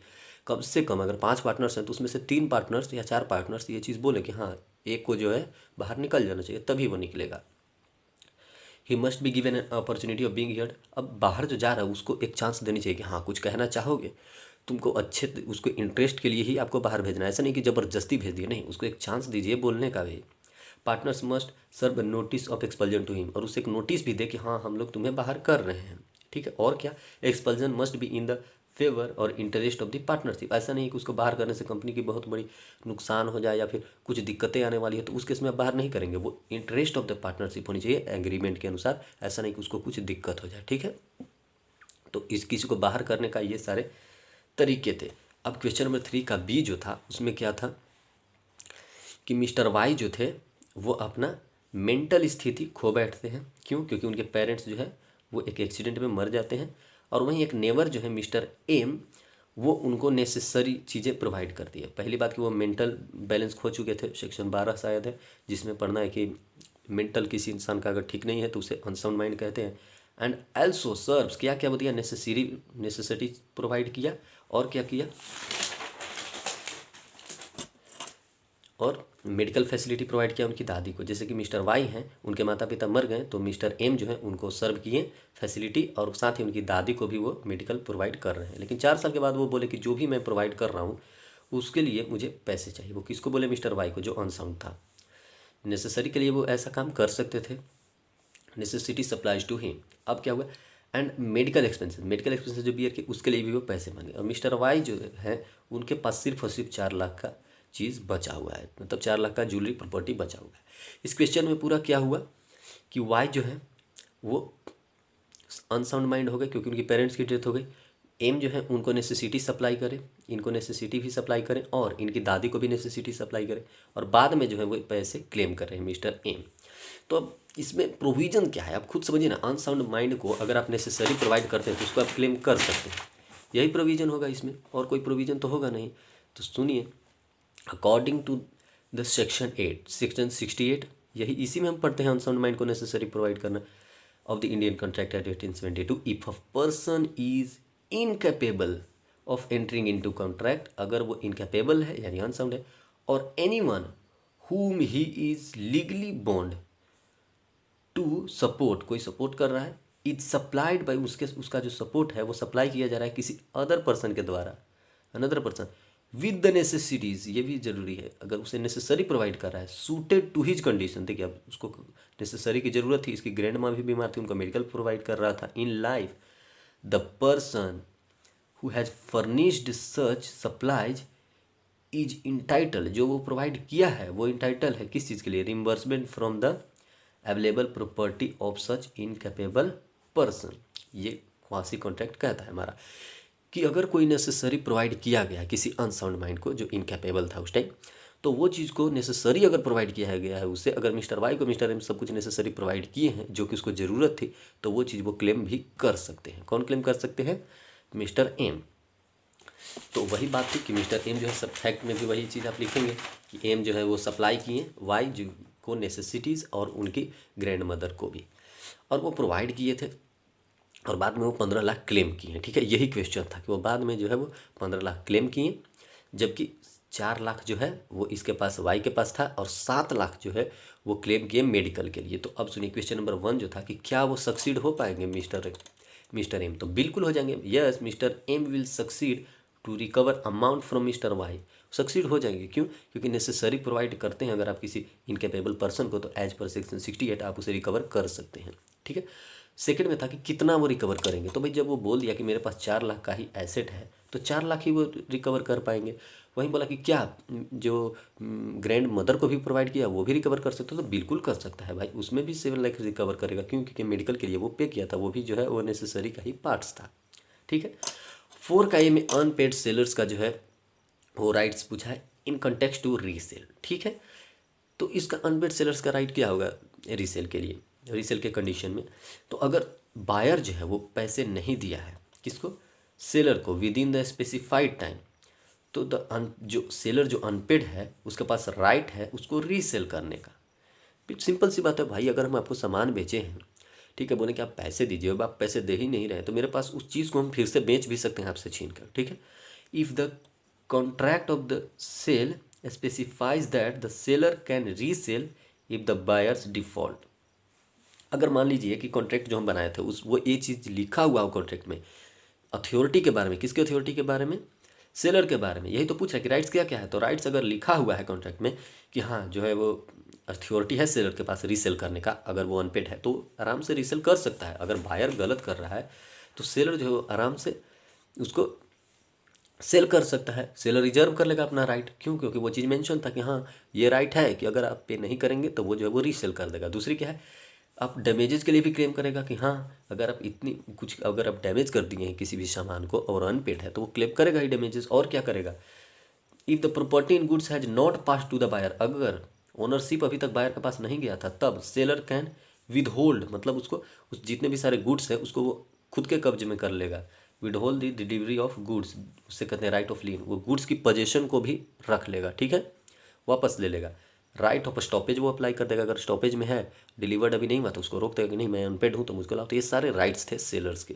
कम से कम अगर 5 पार्टनर्स हैं तो उसमें से 3 पार्टनर्स या 4 पार्टनर्स ये चीज़ बोले कि हाँ एक को जो है बाहर निकल जाना चाहिए, तभी वो निकलेगा। He must be given an opportunity of being heard. अब बाहर जो जा रहा है उसको एक चांस देनी चाहिए कि हाँ कुछ कहना चाहोगे, तुमको अच्छे उसको इंटरेस्ट के लिए ही आपको बाहर भेजना है, ऐसा नहीं कि ज़बरदस्ती भेज दिए, नहीं, उसको एक चांस दीजिए बोलने का भी। Partners must serve notice of expulsion to him, और उससे एक नोटिस भी दे कि हाँ हम लोग तुम्हें बाहर कर रहे हैं, ठीक है। और क्या, expulsion must be in the favour और इंटरेस्ट ऑफ द पार्टनरशिप। ऐसा नहीं कि उसको बाहर करने से कंपनी की बहुत बड़ी नुकसान हो जाए या फिर कुछ दिक्कतें आने वाली है, तो उस केस में आप बाहर नहीं करेंगे। वो इंटरेस्ट ऑफ द पार्टनरशिप होनी चाहिए एग्रीमेंट के अनुसार, ऐसा नहीं कि उसको कुछ दिक्कत हो जाए, ठीक है। तो इस किसी को बाहर करने का ये सारे तरीके थे। अब क्वेश्चन नंबर 3 का बी जो था उसमें क्या था कि मिस्टर वाई जो थे वो अपना मेंटल स्थिति खो बैठते हैं। क्यों? क्योंकि उनके पेरेंट्स जो है वो एक एक्सीडेंट में मर जाते हैं, और वहीं एक नेवर जो है मिस्टर एम, वो उनको नेसेसरी चीज़ें प्रोवाइड करती है। पहली बात कि वो मेंटल बैलेंस खो चुके थे, सेक्शन 12 शायद है जिसमें पढ़ना है कि मेंटल किसी इंसान का अगर ठीक नहीं है तो उसे अनसाउंड माइंड कहते हैं। एंड एल्सो सर्व्स, क्या क्या बताया, नेसेसिटी प्रोवाइड किया, और क्या किया, और मेडिकल फैसिलिटी प्रोवाइड किया उनकी दादी को। जैसे कि मिस्टर वाई हैं, उनके माता पिता मर गए, तो मिस्टर एम जो है उनको सर्व किए फैसिलिटी, और साथ ही उनकी दादी को भी वो मेडिकल प्रोवाइड कर रहे हैं। लेकिन 4 साल के बाद वो बोले कि जो भी मैं प्रोवाइड कर रहा हूँ उसके लिए मुझे पैसे चाहिए। वो किसको बोले, मिस्टर वाई को, जो अनसाउंड था। नेसेसरी के लिए वो ऐसा काम कर सकते थे, नेसेसिटी सप्लाइज टू हिम। अब क्या हुआ, एंड मेडिकल एक्सपेंसेस जो बियर के, उसके लिए भी वो पैसे मांगे। और मिस्टर वाई जो है उनके पास सिर्फ और सिर्फ 4 लाख का चीज़ बचा हुआ है, मतलब 4 लाख का ज्वेलरी प्रॉपर्टी बचा हुआ है। इस क्वेश्चन में पूरा क्या हुआ कि वाई जो है वो अनसाउंड माइंड हो गए क्योंकि उनकी पेरेंट्स की डेथ हो गई। एम जो है उनको नेसेसिटी सप्लाई करे, इनको नेसेसिटी भी सप्लाई करें और इनकी दादी को भी नेसेसिटी सप्लाई करे और बाद में जो है वो पैसे क्लेम कर रहे हैं मिस्टर एम। तो अब इसमें प्रोविज़न क्या है आप खुद समझिए ना। अनसाउंड माइंड को अगर आप नेसेसरी प्रोवाइड करते हैं तो उसको आप क्लेम कर सकते हैं, यही प्रोविज़न होगा इसमें, और कोई प्रोविज़न तो होगा नहीं। तो सुनिए, अकॉर्डिंग टू द सेक्शन 68, यही इसी में हम पढ़ते हैं अनसाउंड माइंड को नेसेसरी प्रोवाइड करना of the Indian Contract Act 1872। If a person is incapable of entering into contract, अगर वो इनकैपेबल है यानी अनसाउंड है, और anyone whom he is legally bound to support, कोई सपोर्ट कर रहा है, इज सप्लाइड बाई, उसका जो सपोर्ट है वो सप्लाई किया जा रहा है किसी अदर पर्सन के द्वारा, another person with the necessities, ये भी जरूरी है, अगर उसे नेसेसरी प्रोवाइड कर रहा है सूटेड टू हिज कंडीशन। देखिए अब उसको नेसेसरी की ज़रूरत थी, इसकी ग्रैंड माँ भी बीमार थी, उनको मेडिकल प्रोवाइड कर रहा था in life, the person who has furnished such supplies is entitled, जो वो प्रोवाइड किया है वो इंटाइटल है किस चीज़ के लिए, reimbursement from the available property of such incapable person. ये क्वासी कॉन्ट्रैक्ट कहता है हमारा कि अगर कोई नेसेसरी प्रोवाइड किया गया किसी अनसाउंड माइंड को जो इनकैपेबल था उस टाइम, तो वो चीज़ को नेसेसरी अगर प्रोवाइड किया गया है उससे, अगर मिस्टर वाई को मिस्टर एम सब कुछ नेसेसरी प्रोवाइड किए हैं जो कि उसको ज़रूरत थी, तो वो चीज़ वो क्लेम भी कर सकते हैं। कौन क्लेम कर सकते हैं, मिस्टर एम। तो वही बात थी कि मिस्टर एम जो है, सब फैक्ट में भी वही चीज़ आप लिखेंगे कि एम जो है वो सप्लाई किए वाई जो को नेसेसिटीज़ और उनकी ग्रैंड मदर को भी, और वो प्रोवाइड किए थे और बाद में वो 15 लाख क्लेम किए। ठीक है, यही क्वेश्चन था कि वो बाद में जो है वो 15 लाख क्लेम किए, जबकि 4 लाख जो है वो इसके पास वाई के पास था और 7 लाख जो है वो क्लेम किए मेडिकल के लिए। तो अब सुनिए क्वेश्चन नंबर 1 जो था कि क्या वो सक्सीड हो पाएंगे मिस्टर एम, तो बिल्कुल हो जाएंगे। Yes, mister M will succeed to recover amount from mister Y, succeed हो जाएंगे। क्यों, क्योंकि नेसेसरी प्रोवाइड करते हैं अगर आप किसी इनकेपेबल पर्सन को, तो एज पर सेक्शन 68 आप उसे रिकवर कर सकते हैं। ठीक है, सेकंड में था कि कितना वो रिकवर करेंगे, तो भाई जब वो बोल दिया कि मेरे पास 4 लाख का ही एसेट है तो 4 लाख ही वो रिकवर कर पाएंगे। वहीं बोला कि क्या जो ग्रैंड मदर को भी प्रोवाइड किया वो भी रिकवर कर सकते हो, तो बिल्कुल कर सकता है भाई, उसमें भी 7 लाख रिकवर करेगा। क्यों, क्योंकि मेडिकल के लिए वो पे किया था, वो भी जो है वो नेसेसरी का ही पार्ट्स था। ठीक है, 4 का ए में अनपेड सेलर्स का जो है वो राइट्स पूछा है इन कंटेक्स्ट टू रीसेल। ठीक है, तो इसका अनपेड सेलर्स का राइट क्या होगा रीसेल के लिए, रीसेल के कंडीशन में, तो अगर बायर जो है वो पैसे नहीं दिया है किसको, सेलर को, with in the specified time, तो जो सेलर जो अनपेड है उसके पास राइट है उसको रीसेल करने का। सिंपल सी बात है भाई, अगर हम आपको सामान बेचे हैं, ठीक है, बोले कि आप पैसे दीजिए, अब आप पैसे दे ही नहीं रहे तो मेरे पास उस चीज़ को हम फिर से बेच भी सकते हैं आपसे छीन कर। ठीक है, if the contract of the sale specifies that the seller can resell if the buyers default. अगर मान लीजिए कि कॉन्ट्रैक्ट जो हम बनाए थे वो ये चीज़ लिखा हुआ हो कॉन्ट्रैक्ट में, अथॉरिटी के बारे में, किसके अथॉरिटी के बारे में, सेलर के बारे में, यही तो पूछ रहा है कि राइट्स क्या क्या है। तो राइट्स अगर लिखा हुआ है कॉन्ट्रैक्ट में कि हाँ जो है वो अथॉरिटी है सेलर के पास रीसेल करने का, अगर वो अनपेड है तो आराम से रीसेल कर सकता है। अगर बायर गलत कर रहा है तो सेलर जो है वो आराम से उसको सेल कर सकता है, सेलर रिजर्व कर लेगा अपना राइट। क्यों, क्योंकि वो चीज़ मेंशन था कि हाँ ये राइट है कि अगर आप पे नहीं करेंगे तो वो जो है वो रीसेल कर देगा। दूसरी क्या है, आप डैमेजेस के लिए भी क्लेम करेगा कि हाँ अगर आप इतनी कुछ अगर आप डैमेज कर दिए हैं किसी भी सामान को और अनपेड है तो वो क्लेम करेगा ही डैमेजेस। और क्या करेगा, if the property in goods has not pass to the buyer, अगर ओनरशिप अभी तक बायर के पास नहीं गया था तब सेलर कैन विद होल्ड, मतलब उसको उस जितने भी सारे गुड्स है उसको वो खुद के कब्जे में कर लेगा। With hold the delivery of goods, उससे कहते हैं राइट ऑफ लीन, वो गुड्स की पोजेशन को भी रख लेगा। ठीक है, वापस ले लेगा। राइट ऑफ स्टॉपेज वो अप्लाई कर देगा, अगर स्टॉपेज में है डिलीवर्ड अभी नहीं हुआ तो उसको रोक देगा कि नहीं मैं अनपेड हूँ तो मुझको लाओ। तो ये सारे राइट्स थे सेलर्स के।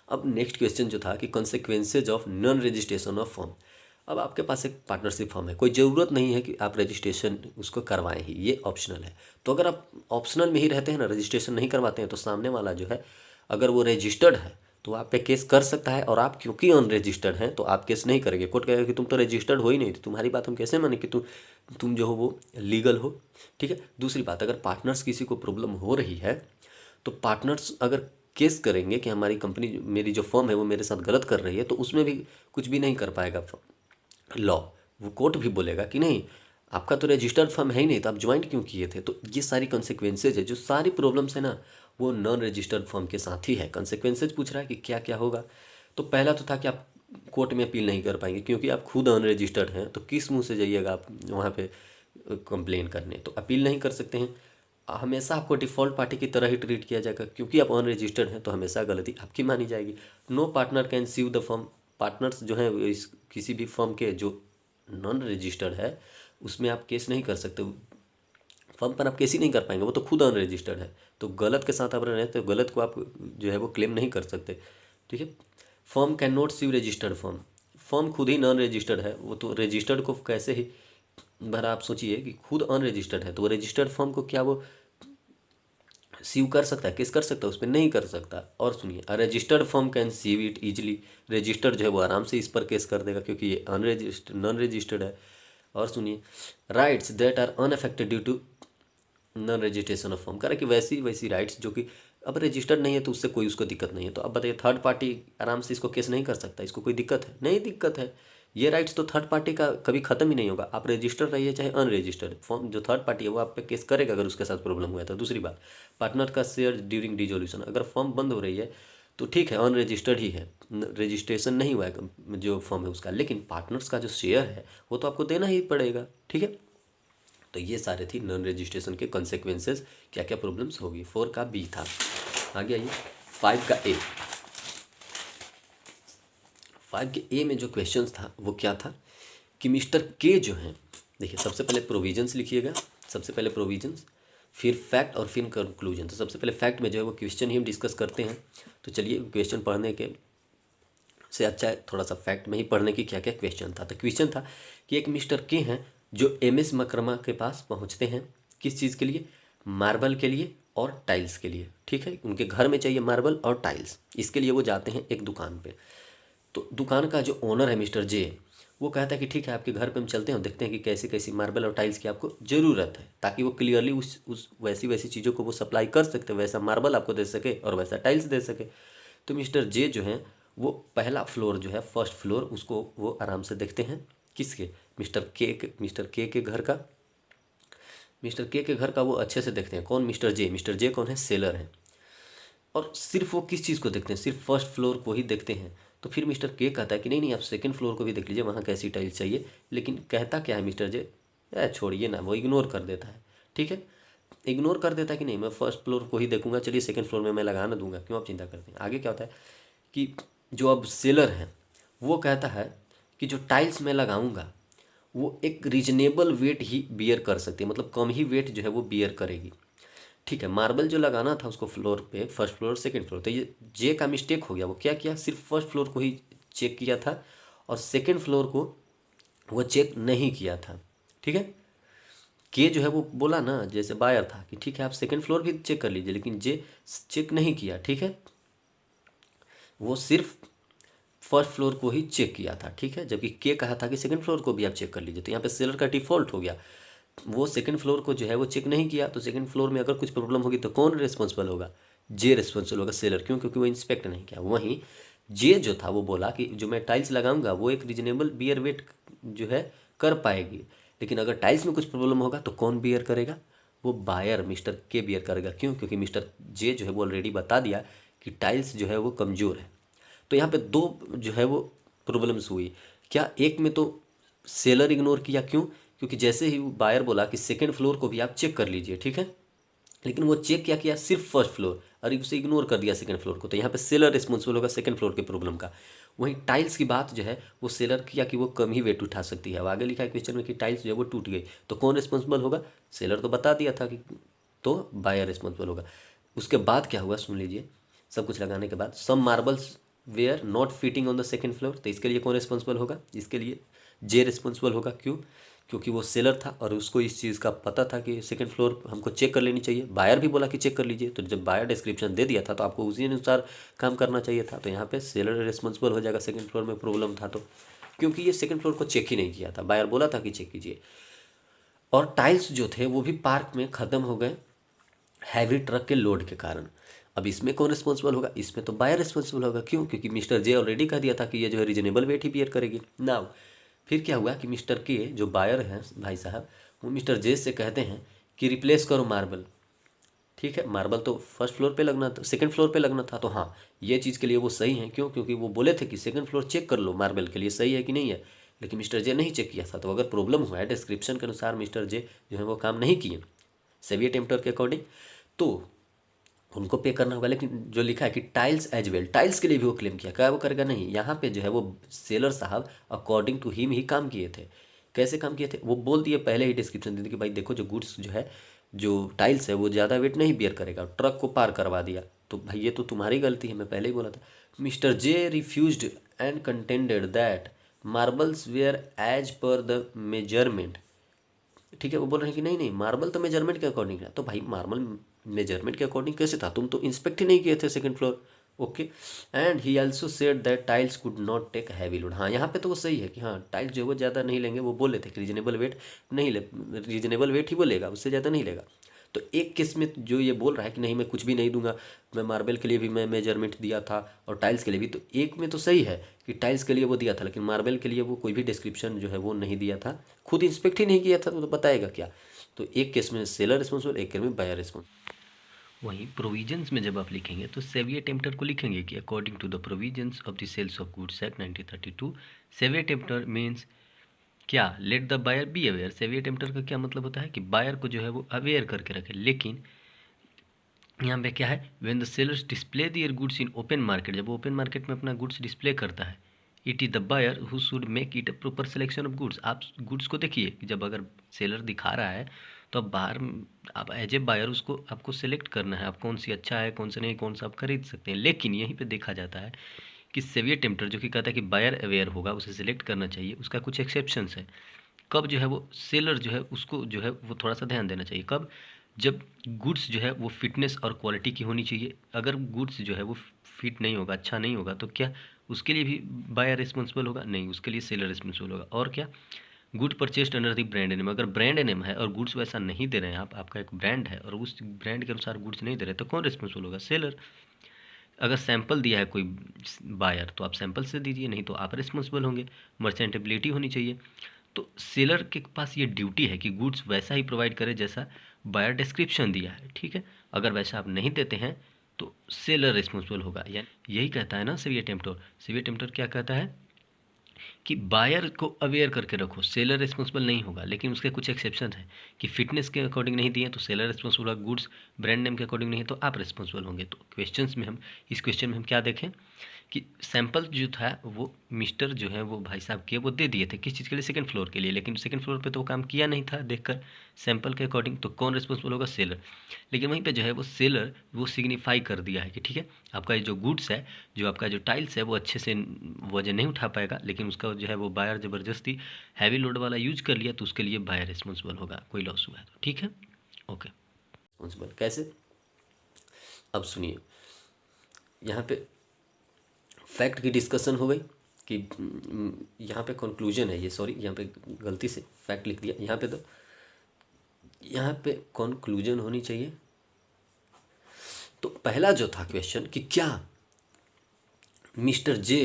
अब नेक्स्ट क्वेश्चन जो था कि consequences of non registration of form. अब आपके पास एक पार्टनरशिप फॉर्म है, कोई ज़रूरत नहीं है कि आप रजिस्ट्रेशन उसको करवाएं ही, ये ऑप्शनल है। तो अगर आप ऑप्शनल में ही रहते हैं ना, रजिस्ट्रेशन नहीं करवाते हैं, तो सामने वाला जो है अगर वो रजिस्टर्ड है तो आप पे केस कर सकता है, और आप क्योंकि अनरजिस्टर्ड हैं तो आप केस नहीं करेंगे। कोर्ट कहेगा कि तुम तो रजिस्टर्ड हो ही नहीं, तो तुम्हारी बात हम कैसे माने कि तुम जो हो वो लीगल हो। ठीक है, दूसरी बात, अगर पार्टनर्स किसी को प्रॉब्लम हो रही है तो पार्टनर्स अगर केस करेंगे कि हमारी कंपनी मेरी जो फर्म है वो मेरे साथ गलत कर रही है, तो उसमें भी कुछ भी नहीं कर पाएगा लॉ। वो कोर्ट भी बोलेगा कि नहीं आपका तो रजिस्टर्ड फर्म है ही नहीं तो आप ज्वाइंट क्यों किए थे। तो ये सारी कॉन्सिक्वेंसेज है, जो सारी प्रॉब्लम्स है ना वो नॉन रजिस्टर्ड फर्म के साथ ही है। कॉन्सिक्वेंसेज पूछ रहा है कि क्या क्या होगा, तो पहला तो था कि आप कोर्ट में अपील नहीं कर पाएंगे क्योंकि आप खुद अनरजिस्टर्ड हैं, तो किस मुंह से जाइएगा आप वहाँ पे कंप्लेन करने, तो अपील नहीं कर सकते हैं। हमेशा आपको डिफ़ॉल्ट पार्टी की तरह ही ट्रीट किया जाएगा क्योंकि आप अनरजिस्टर्ड हैं, तो हमेशा गलती आपकी मानी जाएगी। No partner can sue the firm, partners जो हैं इस किसी भी फर्म के जो नॉन रजिस्टर्ड है उसमें आप केस नहीं कर सकते, फर्म पर आप केस ही नहीं कर पाएंगे, वो तो खुद अनरजिस्टर्ड है, तो गलत के साथ आप रह रहे हैं तो गलत को आप जो है वो क्लेम नहीं कर सकते। ठीक है, firm can not sue registered firm, firm खुद ही नॉन रजिस्टर्ड है, वो तो रजिस्टर्ड को कैसे ही भला आप सोचिए कि खुद अनरजिस्टर्ड है तो रजिस्टर्ड फर्म को क्या वो सीव कर सकता है, केस कर सकता है उस पर, नहीं कर सकता। और सुनिए, registered firm can sue it easily, registered जो है वो आराम से इस पर केस कर देगा क्योंकि ये अनरजिस्टर्ड नॉन रजिस्टर्ड है। और सुनिए, rights that are unaffected due to non registration of firm, कह कि वैसी राइट्स जो कि अब रजिस्टर्ड नहीं है तो उससे कोई उसको दिक्कत नहीं है। तो अब बताइए, थर्ड पार्टी आराम से इसको केस नहीं कर सकता, इसको कोई दिक्कत है? नहीं दिक्कत है। ये राइट्स तो थर्ड पार्टी का कभी खत्म ही नहीं होगा, आप रजिस्टर्ड रहिए चाहे अनरजिस्टर्ड, फॉर्म जो थर्ड पार्टी है वो आप पे केस करेगा अगर उसके साथ प्रॉब्लम हुआ है तो। दूसरी बात, पार्टनर का शेयर ड्यूरिंग डिजोल्यूशन, अगर फॉर्म बंद हो रही है तो ठीक है अनरजिस्टर्ड ही है, रजिस्ट्रेशन नहीं हुआ है जो फॉर्म है उसका, लेकिन पार्टनर्स का जो शेयर है वो तो आपको देना ही पड़ेगा। ठीक है, तो ये सारे थी नॉन रजिस्ट्रेशन के कॉन्सिक्वेंसेस, क्या क्या प्रॉब्लम्स होगी। 4 का बी था। आगे आइए 5 का ए। 5 के ए में जो क्वेश्चंस था वो क्या था कि मिस्टर के जो हैं, देखिए सबसे पहले प्रोविजंस लिखिएगा, सबसे पहले प्रोविजंस, फिर फैक्ट और फिर कंक्लूजन। तो सबसे पहले फैक्ट में जो है वो क्वेश्चन ही हम डिस्कस करते हैं, तो चलिए क्वेश्चन पढ़ने के से अच्छा है थोड़ा सा फैक्ट में ही पढ़ने की क्या क्या क्वेश्चन था। तो क्वेश्चन था कि एक मिस्टर के हैं जो एमएस मकरमा के पास पहुंचते हैं, किस चीज़ के लिए? मार्बल के लिए और टाइल्स के लिए। ठीक है, उनके घर में चाहिए मार्बल और टाइल्स, इसके लिए वो जाते हैं एक दुकान पे। तो दुकान का जो ओनर है मिस्टर जे, वो कहता है कि ठीक है आपके घर पे हम चलते हैं और देखते हैं कि कैसी कैसी मार्बल और टाइल्स की आपको ज़रूरत है, ताकि वो क्लियरली उस वैसी चीज़ों को वो सप्लाई कर सकते, वैसा मार्बल आपको दे सके और वैसा टाइल्स दे सके। तो मिस्टर जे जो है वो पहला फ्लोर जो है फर्स्ट फ्लोर उसको वो आराम से देखते हैं, किसके? मिस्टर के के घर का, मिस्टर के घर का वो अच्छे से देखते हैं। कौन? मिस्टर जे कौन है? सेलर है। और सिर्फ वो किस चीज़ को देखते हैं? सिर्फ फर्स्ट फ्लोर को ही देखते हैं। तो फिर मिस्टर के कहता है कि नहीं आप सेकंड फ्लोर को भी देख लीजिए, वहाँ कैसी टाइल्स चाहिए। लेकिन कहता क्या है मिस्टर जे? छोड़िए ना, वो इग्नोर कर देता है। ठीक है, इग्नोर कर देता है कि नहीं मैं फर्स्ट फ्लोर को ही देखूंगा, चलिए सेकंड फ्लोर में मैं लगा ना दूंगा, क्यों आप चिंता करते हैं। आगे क्या होता है कि जो अब सेलर है वो कहता है कि जो टाइल्स मैं लगाऊंगा वो एक रीजनेबल वेट ही बियर कर सकती है, मतलब कम ही वेट जो है वो बियर करेगी। ठीक है, मार्बल जो लगाना था उसको फ्लोर पे, फर्स्ट फ्लोर सेकंड फ्लोर, तो ये जे का मिस्टेक हो गया। वो क्या किया? सिर्फ फर्स्ट फ्लोर को ही चेक किया था और सेकंड फ्लोर को वो चेक नहीं किया था। ठीक है, के जो है वो बोला ना, जैसे बायर था कि ठीक है आप सेकंड फ्लोर भी चेक कर लीजिए, लेकिन जे चेक नहीं किया। ठीक है, वो सिर्फ फर्स्ट फ्लोर को ही चेक किया था। ठीक है, जबकि के कहा था कि सेकंड फ्लोर को भी आप चेक कर लीजिए। तो यहाँ पे सेलर का डिफॉल्ट हो गया, वो सेकंड फ्लोर को जो है वो चेक नहीं किया। तो सेकंड फ्लोर में अगर कुछ प्रॉब्लम होगी तो कौन रिस्पॉन्सिबल होगा? जे रिस्पॉन्सिबल होगा, सेलर। क्यों? क्योंकि वो इंस्पेक्ट नहीं किया। वहीं जे जो था वो बोला कि जो मैं टाइल्स लगाऊंगा वो एक रीजनेबल बियर वेट जो है कर पाएगी, लेकिन अगर टाइल्स में कुछ प्रॉब्लम होगा तो कौन बियर करेगा? वो बायर मिस्टर के बियर करेगा। क्यों? क्योंकि मिस्टर जे जो है वो ऑलरेडी बता दिया कि टाइल्स जो है वो कमज़ोर है। तो यहाँ पे दो जो है वो प्रॉब्लम्स हुई। क्या? एक में तो सेलर इग्नोर किया। क्यों? क्योंकि जैसे ही बायर बोला कि सेकंड फ्लोर को भी आप चेक कर लीजिए, ठीक है, लेकिन वो चेक क्या किया? सिर्फ फर्स्ट फ्लोर, और उसे इग्नोर कर दिया सेकंड फ्लोर को। तो यहाँ पे सेलर रिस्पॉन्सिबल होगा सेकंड फ्लोर के प्रॉब्लम का। वहीं टाइल्स की बात जो है वो सेलर किया कि वो कम ही वेट उठा सकती है। अब आगे लिखा है क्वेश्चन में कि टाइल्स जो है वो टूट गई, तो कौन रिस्पॉन्सिबल होगा? सेलर तो बता दिया था कि, तो बायर रिस्पॉन्सिबल होगा। उसके बाद क्या हुआ सुन लीजिए, सब कुछ लगाने के बाद some marbles were not fitting on the second floor, तो इसके लिए कौन रिस्पॉन्सिबल होगा? इसके लिए जे रिस्पॉन्सिबल होगा। क्यों? क्योंकि वो सेलर था और उसको इस चीज़ का पता था कि सेकंड फ्लोर हमको चेक कर लेनी चाहिए। बायर भी बोला कि चेक कर लीजिए, तो जब बायर डिस्क्रिप्शन दे दिया था तो आपको उसी अनुसार काम करना चाहिए था। तो यहाँ पे सेलर रिस्पॉन्सिबल हो जाएगा सेकंड फ्लोर में प्रॉब्लम था तो, क्योंकि ये सेकंड फ्लोर को चेक ही नहीं किया था, बायर बोला था कि चेक कीजिए। और टाइल्स जो थे वो भी पार्क में ख़त्म हो गए हैवी ट्रक के लोड के कारण। अब इसमें कौन रिस्पॉन्सिबल होगा? इसमें तो बायर रिस्पॉन्सिबल होगा। क्यों? क्योंकि मिस्टर जे ऑलरेडी कह दिया था कि ये जो है रीजनेबल वेट ही बियर करेगी। नाउ फिर क्या हुआ कि मिस्टर के जो बायर हैं भाई साहब, वो मिस्टर जे से कहते हैं कि रिप्लेस करो मार्बल। ठीक है, मार्बल तो फर्स्ट फ्लोर पे लगना था, सेकंड फ्लोर पे लगना था, तो हाँ ये चीज़ के लिए वो सही है। क्यों? क्योंकि वो बोले थे कि सेकंड फ्लोर चेक कर लो मार्बल के लिए सही है कि नहीं है, लेकिन मिस्टर जे नहीं चेक किया था। तो अगर प्रॉब्लम हुआ है डिस्क्रिप्शन के अनुसार मिस्टर जे जो है वो काम नहीं किए सेवियर टेम्पटर के अकॉर्डिंग, तो उनको पे करना होगा। लेकिन जो लिखा है कि टाइल्स एज वेल, टाइल्स के लिए भी वो क्लेम किया, क्या वो करेगा? नहीं। यहाँ पे जो है वो सेलर साहब अकॉर्डिंग टू हिम ही काम किए थे। कैसे काम किए थे? वो बोल दिए पहले ही डिस्क्रिप्शन दे दी कि भाई देखो जो गुड्स जो है, जो टाइल्स है वो ज़्यादा वेट नहीं बियर करेगा, ट्रक को पार करवा दिया। तो भाई ये तो तुम्हारी गलती है, मैं पहले ही बोला था। Mister J refused and contended that marbles were as per the measurement. ठीक है, वो बोल रहे हैं कि नहीं नहीं मार्बल तो मेजरमेंट के अकॉर्डिंग है। तो भाई मार्बल मेजरमेंट के अकॉर्डिंग कैसे था? तुम तो इंस्पेक्ट ही नहीं किए थे second floor. Okay. And he also said that tiles could not take heavy load. हाँ यहाँ पे तो वो सही है कि हाँ टाइल्स जो है वो ज़्यादा नहीं लेंगे। वो बोले थे कि रीजनेबल वेट नहीं ले, रीजनेबल वेट ही वो लेगा, उससे ज़्यादा नहीं लेगा। तो एक केस में जो ये बोल रहा है कि नहीं मैं कुछ भी नहीं दूंगा, मैं मार्बल के लिए भी मैं मेजरमेंट दिया था और टाइल्स के लिए भी, तो एक में तो सही है कि टाइल्स के लिए वो दिया था, लेकिन मार्बल के लिए वो कोई भी डिस्क्रिप्शन जो है वो नहीं दिया था, खुद इंस्पेक्ट ही नहीं किया था, तो बताएगा क्या? तो एक केस में सेलर रिस्पॉन्सिबल, एक केस में बायर रिस्पॉन्सिबल। वहीं प्रोविजंस में जब आप लिखेंगे तो सेवियर टेम्पटर को लिखेंगे कि according to the provisions of the sales of Goods Act 1932 सेवियर टेम्पटर मीन्स क्या? Let the buyer be aware. सेवियर टेम्पटर का क्या मतलब होता है कि बायर को जो है वो अवेयर करके रखे। लेकिन यहाँ पे क्या है? When the sellers display their goods in open market, जब ओपन मार्केट में अपना गुड्स डिस्प्ले करता है, it is the buyer who should make it a proper selection of goods. आप गुड्स को देखिए कि जब अगर सेलर दिखा रहा है तो आप बाहर, आप एज ए बायर उसको आपको सेलेक्ट करना है, आप कौन सी अच्छा है कौन सा नहीं, कौन सा आप खरीद सकते हैं। लेकिन यहीं पे देखा जाता है कि सेवियर टेम्पटर जो कि कहता है कि बायर अवेयर होगा, उसे सिलेक्ट करना चाहिए, उसका कुछ एक्सेप्शंस है। कब जो है वो सेलर जो है उसको जो है वो थोड़ा सा ध्यान देना चाहिए। कब? जब गुड्स जो है वो फिटनेस और क्वालिटी की होनी चाहिए। अगर गुड्स जो है वो फिट नहीं होगा, अच्छा नहीं होगा, तो क्या उसके लिए भी बायर रिस्पॉन्सिबल होगा? नहीं, उसके लिए सेलर रिस्पॉन्सिबल होगा। और क्या? Good purchased under the brand name, अगर ब्रांड नेम है और गुड्स वैसा नहीं दे रहे हैं, आप आपका एक ब्रांड है और उस ब्रांड के अनुसार गुड्स नहीं दे रहे, तो कौन रिस्पॉन्सिबल होगा? सेलर। अगर सैंपल दिया है कोई बायर तो आप सैंपल से दीजिए, नहीं तो आप रिस्पॉन्सिबल होंगे। मर्चेंटेबिलिटी होनी चाहिए। तो सेलर के पास ये ड्यूटी है कि गुड्स वैसा ही प्रोवाइड करे जैसा बायर डिस्क्रिप्शन दिया है। ठीक है, अगर वैसा आप नहीं देते हैं तो सेलर रिस्पॉन्सिबल होगा। यानी यही कहता है ना सेवियर टेम्पटर। सेवियर टेम्पटर क्या कहता है कि बायर को अवेयर करके रखो, सेलर रिस्पॉन्सिबल नहीं होगा। लेकिन उसके कुछ एक्सेप्शन है कि फिटनेस के अकॉर्डिंग नहीं दिए तो सेलर रिस्पॉन्सिबल होगा, गुड्स ब्रांड नेम के अकॉर्डिंग नहीं है तो आप रिस्पॉन्सिबल होंगे। तो क्वेश्चंस में हम, इस क्वेश्चन में हम क्या देखें कि सैंपल जो था वो मिस्टर जो है वो भाई साहब के वो दे दिए थे, किस चीज़ के लिए? सेकंड फ्लोर के लिए। लेकिन सेकंड फ्लोर पे तो वो काम किया नहीं था देखकर सैंपल के अकॉर्डिंग, तो कौन रिस्पॉन्सिबल होगा? सेलर। लेकिन वहीं पे जो है वो सेलर वो सिग्निफाई कर दिया है कि ठीक है आपका ये जो गुड्स है, जो आपका जो टाइल्स है वो अच्छे से वजन नहीं उठा पाएगा, लेकिन उसका जो है वो बायर ज़बरदस्ती हैवी लोड वाला यूज कर लिया तो उसके लिए बायर रिस्पॉन्सिबल होगा, कोई लॉस हुआ है तो। ठीक है, ओके। रिस्पॉन्सिबल कैसे? अब सुनिए, यहाँ पे फैक्ट की डिस्कशन हो गई कि यहाँ पे कंक्लूजन है ये, सॉरी यहाँ पे गलती से फैक्ट लिख दिया यहाँ पे, तो यहाँ पे कंक्लूजन होनी चाहिए। तो पहला जो था क्वेश्चन कि क्या मिस्टर जे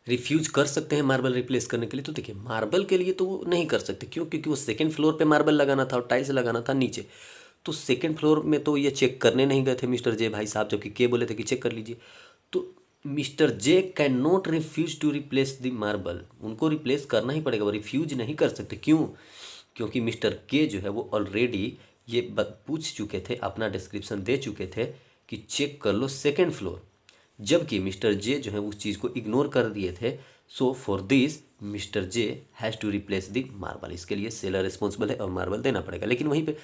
रिफ्यूज कर सकते हैं मार्बल रिप्लेस करने के लिए, तो देखिए मार्बल के लिए तो वो नहीं कर सकते। क्यों? क्योंकि वो सेकंड फ्लोर पे मार्बल लगाना था और टाइल्स लगाना था नीचे। तो सेकंड फ्लोर में तो ये चेक करने नहीं गए थे मिस्टर जे भाई साहब, जबकि के बोले थे कि चेक कर लीजिए। तो mister J can not refuse to replace the marble, उनको रिप्लेस करना ही पड़ेगा, वो रिफ्यूज नहीं कर सकते। क्यों? क्योंकि मिस्टर के जो है वो ऑलरेडी ये पूछ चुके थे, अपना डिस्क्रिप्शन दे चुके थे कि चेक कर लो सेकेंड फ्लोर, जबकि मिस्टर जे जो है उस चीज़ को इग्नोर कर दिए थे। So for this mister J has to replace the marble, इसके लिए सेलर रिस्पॉन्सिबल है और मार्बल देना पड़ेगा। लेकिन वहीं पे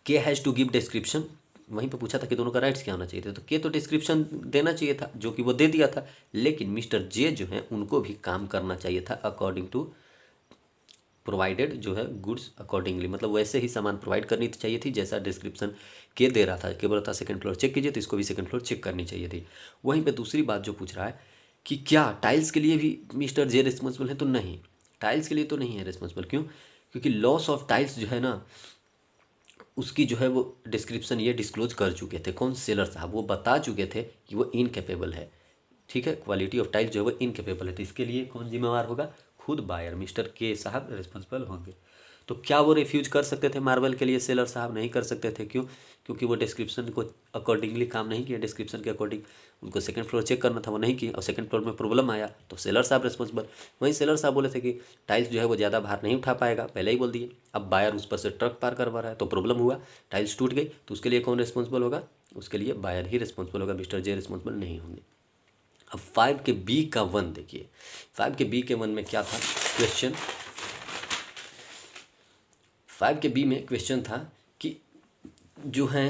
के हैज़ टू गिव डिस्क्रिप्शन, वहीं पे पूछा था कि दोनों का राइट्स क्या होना चाहिए था, तो के तो डिस्क्रिप्शन देना चाहिए था जो कि वो दे दिया था। लेकिन मिस्टर जे जो है उनको भी काम करना चाहिए था अकॉर्डिंग टू प्रोवाइडेड जो है गुड्स अकॉर्डिंगली, मतलब वैसे ही सामान प्रोवाइड करनी चाहिए थी जैसा डिस्क्रिप्शन के दे रहा था। के बोला था सेकंड फ्लोर चेक कीजिए, तो इसको भी सेकंड फ्लोर चेक करनी चाहिए थी। वहीं पे दूसरी बात जो पूछ रहा है कि क्या टाइल्स के लिए भी मिस्टर जे रिस्पॉन्सिबल है, तो नहीं, टाइल्स के लिए तो नहीं है रिस्पॉन्सिबल। क्यों? क्योंकि लॉस ऑफ टाइल्स जो है ना उसकी जो है वो डिस्क्रिप्शन ये डिस्क्लोज कर चुके थे। कौन? सेलर साहब, वो बता चुके थे कि वो इनकेपेबल है। ठीक है, क्वालिटी ऑफ टाइल्स जो है वो इनकेपेबल है, तो इसके लिए कौन जिम्मेवार होगा? खुद बायर मिस्टर के साहब रिस्पॉन्सिबल होंगे। तो क्या वो रिफ्यूज कर सकते थे मार्बल के लिए? सेलर साहब नहीं कर सकते थे। क्यों? क्योंकि वो डिस्क्रिप्शन को अकॉर्डिंगली काम नहीं किया, डिस्क्रिप्शन के अकॉर्डिंग उनको सेकंड फ्लोर चेक करना था, वो नहीं किया और सेकंड फ्लोर में प्रॉब्लम आया तो सेलर साहब रिस्पॉन्सिबल। वहीं सेलर साहब बोले थे कि टाइल्स जो है वो ज़्यादा भार नहीं उठा पाएगा, पहले ही बोल दिए। अब बायर उस पर से ट्रक पार करवा रहा है तो प्रॉब्लम हुआ, टाइल्स टूट गई, तो उसके लिए कौन रिस्पॉन्सिबल होगा? उसके लिए बायर ही रिस्पॉन्सिबल होगा, मिस्टर जे रिस्पॉन्सिबल नहीं होंगे। अब 5 के बी का 1 देखिए, 5 के बी के 1 में क्या था क्वेश्चन? 5 के बी में क्वेश्चन था कि जो है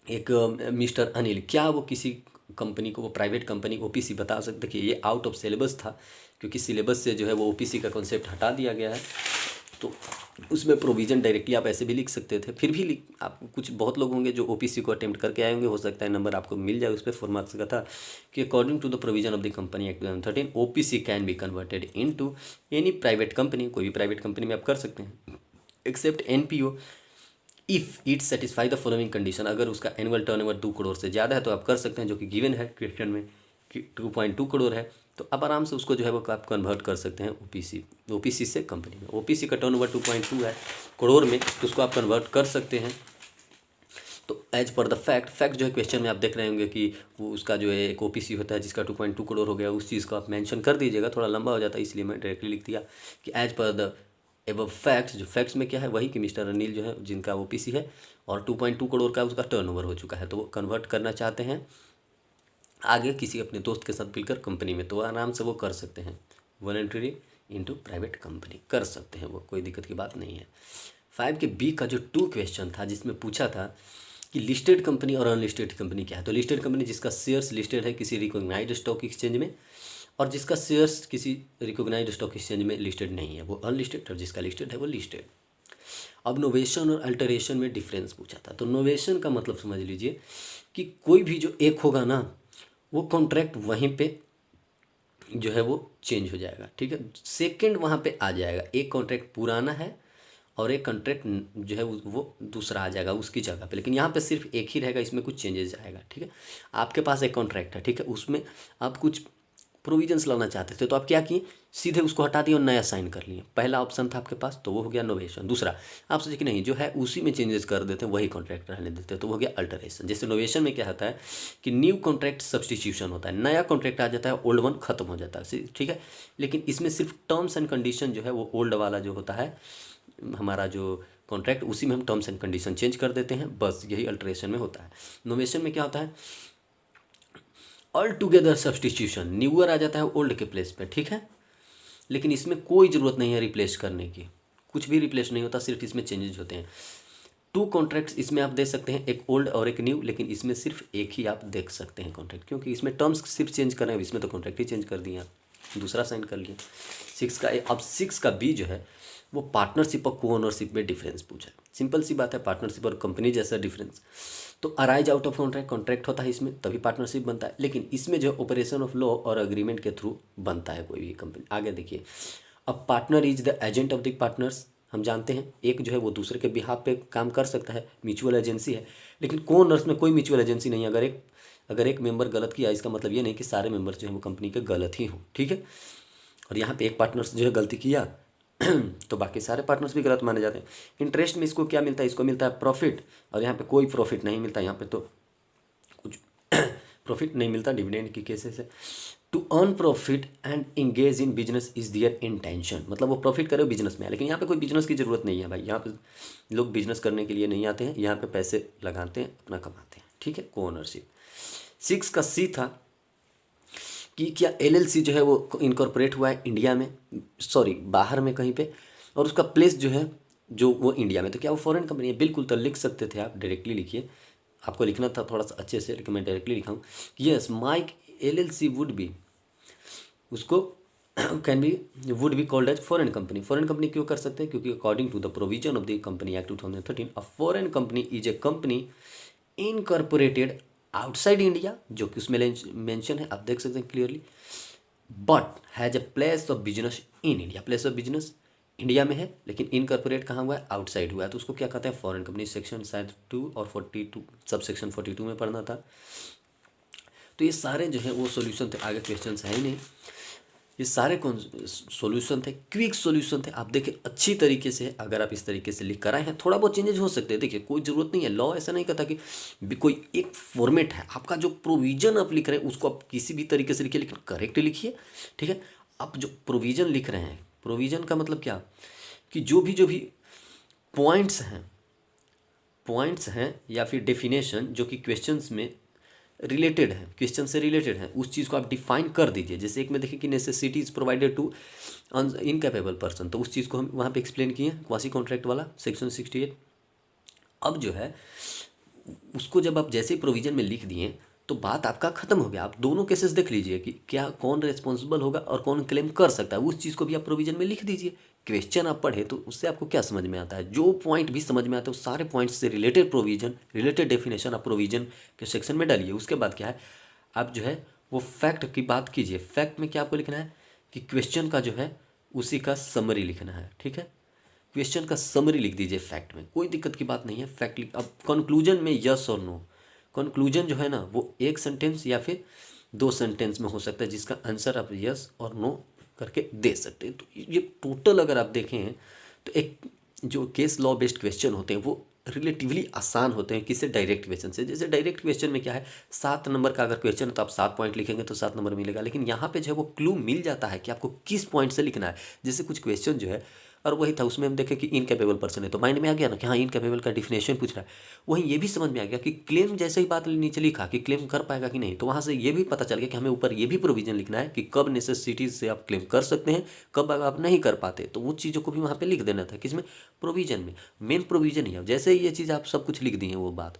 एक मिस्टर अनिल, क्या वो किसी कंपनी को, वो प्राइवेट कंपनी ओपीसी बता सकते? देखिए ये आउट ऑफ सिलेबस था, क्योंकि सिलेबस से जो है वो ओपीसी का कॉन्सेप्ट हटा दिया गया है, तो उसमें प्रोविज़न डायरेक्टली आप ऐसे भी लिख सकते थे। फिर भी आप कुछ बहुत लोग होंगे जो ओपीसी को अटेम्प्ट करके आए होंगे, हो सकता है नंबर आपको मिल जाए। उस पर 4 मार्क्स का था कि according to the provision of the company act 2013 OPC can be converted into any private company, कोई भी प्राइवेट कंपनी में आप कर सकते हैं, except NPO if it satisfy the following condition. अगर उसका एनुअल टर्नओवर 2 करोड़ से ज़्यादा है तो आप कर सकते हैं, जो कि गिवन है क्वेश्चन में कि 2.2 करोड़ है, तो आप आराम से उसको जो है वो आप कन्वर्ट कर सकते हैं ओपीसी से कंपनी में। ओपीसी का टर्नओवर 2.2 है करोड़ में, तो उसको आप कन्वर्ट कर सकते हैं। तो एज पर द फैक्ट जो है क्वेश्चन में आप देख रहे होंगे कि वो उसका जो है एक ओपीसी होता है जिसका 2.2 करोड़ हो गया, उस चीज़ को आप मेंशन कर दीजिएगा, थोड़ा लंबा हो जाता है इसलिए मैं डायरेक्टली लिख दिया कि as per the above facts. जो फैक्ट्स में क्या है वही कि मिस्टर अनिल जो है जिनका ओपीसी है और 2.2 करोड़ का उसका टर्नओवर हो चुका है, तो वो कन्वर्ट करना चाहते हैं आगे किसी अपने दोस्त के साथ मिलकर कंपनी में, तो आराम से वो कर सकते हैं, वॉलंटरी इनटू प्राइवेट कंपनी कर सकते हैं, वो कोई दिक्कत की बात नहीं है। 5 के बी का जो 2 क्वेश्चन था जिसमें पूछा था कि लिस्टेड कंपनी और अनलिस्टेड कंपनी क्या है। तो लिस्टेड कंपनी जिसका शेयर्स लिस्टेड है किसी रिकॉग्नाइज्ड स्टॉक एक्सचेंज में, और जिसका शेयर्स किसी रिकॉग्नाइज्ड स्टॉक एक्सचेंज में लिस्टेड नहीं है वो अनलिस्टेड, और जिसका लिस्टेड है वो लिस्टेड। अब नोवेशन और अल्टरेशन में डिफरेंस पूछा था। तो नोवेशन का मतलब समझ लीजिए कि कोई भी जो एक होगा ना वो कॉन्ट्रैक्ट वहीं पे जो है वो चेंज हो जाएगा, ठीक है, सेकंड वहाँ पे आ जाएगा। एक कॉन्ट्रैक्ट पुराना है और एक कॉन्ट्रैक्ट जो है वो दूसरा आ जाएगा उसकी जगह पे, लेकिन यहाँ पे सिर्फ एक ही रहेगा, इसमें कुछ चेंजेस आएगा, ठीक है। आपके पास एक कॉन्ट्रैक्ट है, ठीक है, उसमें आप कुछ प्रोविजंस लाना चाहते थे तो आप क्या किए, सीधे उसको हटा दिए और नया साइन कर लिए। पहला ऑप्शन था आपके पास तो वो हो गया नोवेशन। दूसरा आप सोचे कि नहीं जो है उसी में चेंजेस कर देते हैं, वही कॉन्ट्रैक्ट रहने देते हैं, तो वो हो गया अल्टरेशन। जैसे नोवेशन में क्या होता है कि न्यू कॉन्ट्रैक्ट सब्सटीट्यूशन होता है, नया कॉन्ट्रैक्ट आ जाता है, ओल्ड वन खत्म हो जाता है, ठीक है। लेकिन इसमें सिर्फ टर्म्स एंड कंडीशन जो है वो ओल्ड वाला जो होता है हमारा जो कॉन्ट्रैक्ट उसी में हम टर्म्स एंड कंडीशन चेंज कर देते हैं, बस यही अल्टरेशन में होता है। नोवेशन में क्या होता है ऑल टुगेदर सब्सटीट्यूशन, न्यूअर आ जाता है ओल्ड के प्लेस पे, ठीक है, लेकिन इसमें कोई ज़रूरत नहीं है रिप्लेस करने की, कुछ भी रिप्लेस नहीं होता, सिर्फ इसमें चेंजेस होते हैं। 2 कॉन्ट्रैक्ट्स इसमें आप दे सकते हैं, एक ओल्ड और एक न्यू, लेकिन इसमें सिर्फ एक ही आप देख सकते हैं कॉन्ट्रैक्ट, क्योंकि इसमें टर्म्स सिर्फ चेंज कर रहे हैं, इसमें तो कॉन्ट्रैक्ट ही चेंज कर दिए आप, दूसरा साइन कर लिए। 6 का अब 6 का बी जो है वो पार्टनरशिप और को ओनरशिप में डिफरेंस पूछा है। सिंपल सी बात है, पार्टनरशिप और कंपनी जैसा डिफरेंस तो अराइज आउट ऑफ कॉन्ट्रैक्ट होता है इसमें, तभी पार्टनरशिप बनता है, लेकिन इसमें जो ऑपरेशन ऑफ लॉ और एग्रीमेंट के थ्रू बनता है कोई भी कंपनी। आगे देखिए, अब partner is the agent of the partners, हम जानते हैं एक जो है वो दूसरे के बिहाफ पे काम कर सकता है, म्यूचुअल एजेंसी है, लेकिन को ओनर्स में कोई म्यूचुअल एजेंसी नहीं है। अगर एक मेंबर गलत किया इसका मतलब ये नहीं कि सारे मेंबर्स जो है वो कंपनी के गलत ही हों, ठीक है। और यहाँ पे एक पार्टनर्स जो है गलती किया तो बाकी सारे पार्टनर्स भी गलत माने जाते हैं। इंटरेस्ट में इसको क्या मिलता है, इसको मिलता है प्रॉफिट, और यहाँ पे कोई प्रॉफिट नहीं मिलता, यहाँ पे तो कुछ प्रॉफिट नहीं मिलता डिविडेंड की केसेस है। To earn profit and engage in business is their intention, मतलब वो प्रॉफिट करे बिजनेस में है, लेकिन यहाँ पे कोई बिजनेस की ज़रूरत नहीं है भाई, यहाँ पे लोग बिजनेस करने के लिए नहीं आते हैं, यहाँ पे पैसे लगाते हैं अपना कमाते हैं, ठीक है, को ओनरशिप। 6 का सी था कि क्या एलएलसी जो है वो इनकॉर्पोरेट हुआ है इंडिया में, सॉरी बाहर में कहीं पे, और उसका प्लेस जो है जो वो इंडिया में, तो क्या वो फॉरेन कंपनी है? बिल्कुल, तो लिख सकते थे आप, डायरेक्टली लिखिए, आपको लिखना था थोड़ा सा अच्छे से, लेकिन मैं डायरेक्टली लिखा हूँ yes Mike LLC would be, उसको can be would be called as foreign company. Foreign company क्यों कर सकते हैं? क्योंकि according to the provision of the company act 2013 a foreign company is a company incorporated outside India, जो कि उसमें mention है, आप देख सकते हैं clearly, but has a place of business in India, place of business India में है, लेकिन इनकॉर्पोरेट कहाँ हुआ है? आउटसाइड हुआ है, तो उसको क्या कहते हैं? Foreign company. सेक्शन शायद 2 और 42 सब सेक्शन 42 में पढ़ना था। तो ये सारे जो है वो सॉल्यूशन थे, आगे क्वेश्चन है ही नहीं। ये सारे कौन सॉल्यूशन थे, क्विक सॉल्यूशन थे। आप देखिए अच्छी तरीके से अगर आप इस तरीके से लिख कर आए हैं, थोड़ा बहुत चेंजेस हो सकते हैं। देखिए कोई ज़रूरत नहीं है, लॉ ऐसा नहीं कहता कि कोई एक फॉर्मेट है आपका, जो प्रोविज़न आप लिख रहे हैं उसको आप किसी भी तरीके से लिखिए, लेकिन करेक्ट लिखिए, ठीक है। आप जो प्रोविज़न लिख रहे हैं, प्रोविज़न का मतलब क्या कि जो भी पॉइंट्स हैं या फिर डेफिनेशन जो कि क्वेश्चंस में रिलेटेड है, क्वेश्चन से रिलेटेड है, उस चीज़ को आप डिफाइन कर दीजिए। जैसे एक में देखिए कि necessity is provided to incapable person, तो उस चीज़ को हम वहाँ पे एक्सप्लेन किए, क्वासी कॉन्ट्रैक्ट वाला सेक्शन 68। अब जो है उसको जब आप जैसे ही प्रोविजन में लिख दिए तो बात आपका खत्म हो गया। आप दोनों केसेस देख लीजिए कि क्या कौन रिस्पॉन्सिबल होगा और कौन क्लेम कर सकता है, उस चीज़ को भी आप प्रोविजन में लिख दीजिए। क्वेश्चन आप पढ़े तो उससे आपको क्या समझ में आता है, जो पॉइंट भी समझ में आता है उस सारे पॉइंट्स से रिलेटेड प्रोविजन, रिलेटेड डेफिनेशन आप प्रोविजन के सेक्शन में डालिए। उसके बाद क्या है, आप जो है वो फैक्ट की बात कीजिए। फैक्ट में क्या आपको लिखना है कि क्वेश्चन का जो है उसी का समरी लिखना है, ठीक है। क्वेश्चन का समरी लिख दीजिए फैक्ट में, कोई दिक्कत की बात नहीं है। फैक्ट लिख, अब कंक्लूजन में यस और नो, कंक्लूजन जो है ना वो एक सेंटेंस या फिर 2 सेंटेंस में हो सकता है, जिसका आंसर आप यस और नो करके दे सकते हैं। तो ये टोटल अगर आप देखें तो एक जो केस लॉ बेस्ड क्वेश्चन होते हैं वो रिलेटिवली आसान होते हैं किससे, डायरेक्ट क्वेश्चन से। जैसे डायरेक्ट क्वेश्चन में क्या है, 7 नंबर का अगर क्वेश्चन है तो आप 7 पॉइंट लिखेंगे तो 7 नंबर मिलेगा, लेकिन यहाँ पे जो है वो क्लू मिल जाता है कि आपको किस पॉइंट से लिखना है। जैसे कुछ क्वेश्चन जो है, और वही था उसमें हम देखें कि इनकैपेबल पर्सन है तो माइंड में आ गया ना कि हाँ इनकैपेबल का डिफिनेशन पूछ रहा है। वहीं ये भी समझ में आ गया कि क्लेम जैसे ही बात नीचे लिखा कि क्लेम कर पाएगा कि नहीं, तो वहाँ से ये भी पता चल गया कि हमें ऊपर ये भी प्रोविजन लिखना है कि कब नेसेसिटीज से आप क्लेम कर सकते हैं, कब आप नहीं कर पाते, तो वो चीज़ों को भी वहाँ पे लिख देना था। किसमें, प्रोविजन में, मेन प्रोविजन ही है। जैसे ही ये चीज़ आप सब कुछ लिख दी है वो बात,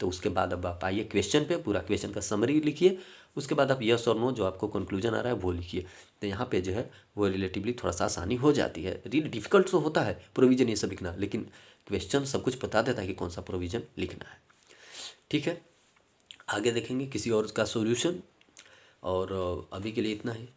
तो उसके बाद अब आप आइए क्वेश्चन पे, पूरा क्वेश्चन का समरी लिखिए। उसके बाद आप यस और नो जो आपको कंक्लूजन आ रहा है वो लिखिए। तो यहाँ पे जो है वो रिलेटिवली थोड़ा सा आसानी हो जाती है। रियली डिफिकल्ट तो होता है प्रोविजन ये सब लिखना, लेकिन क्वेश्चन सब कुछ बता देता है कि कौन सा प्रोविजन लिखना है, ठीक है। आगे देखेंगे किसी और का सोल्यूशन, और अभी के लिए इतना ही।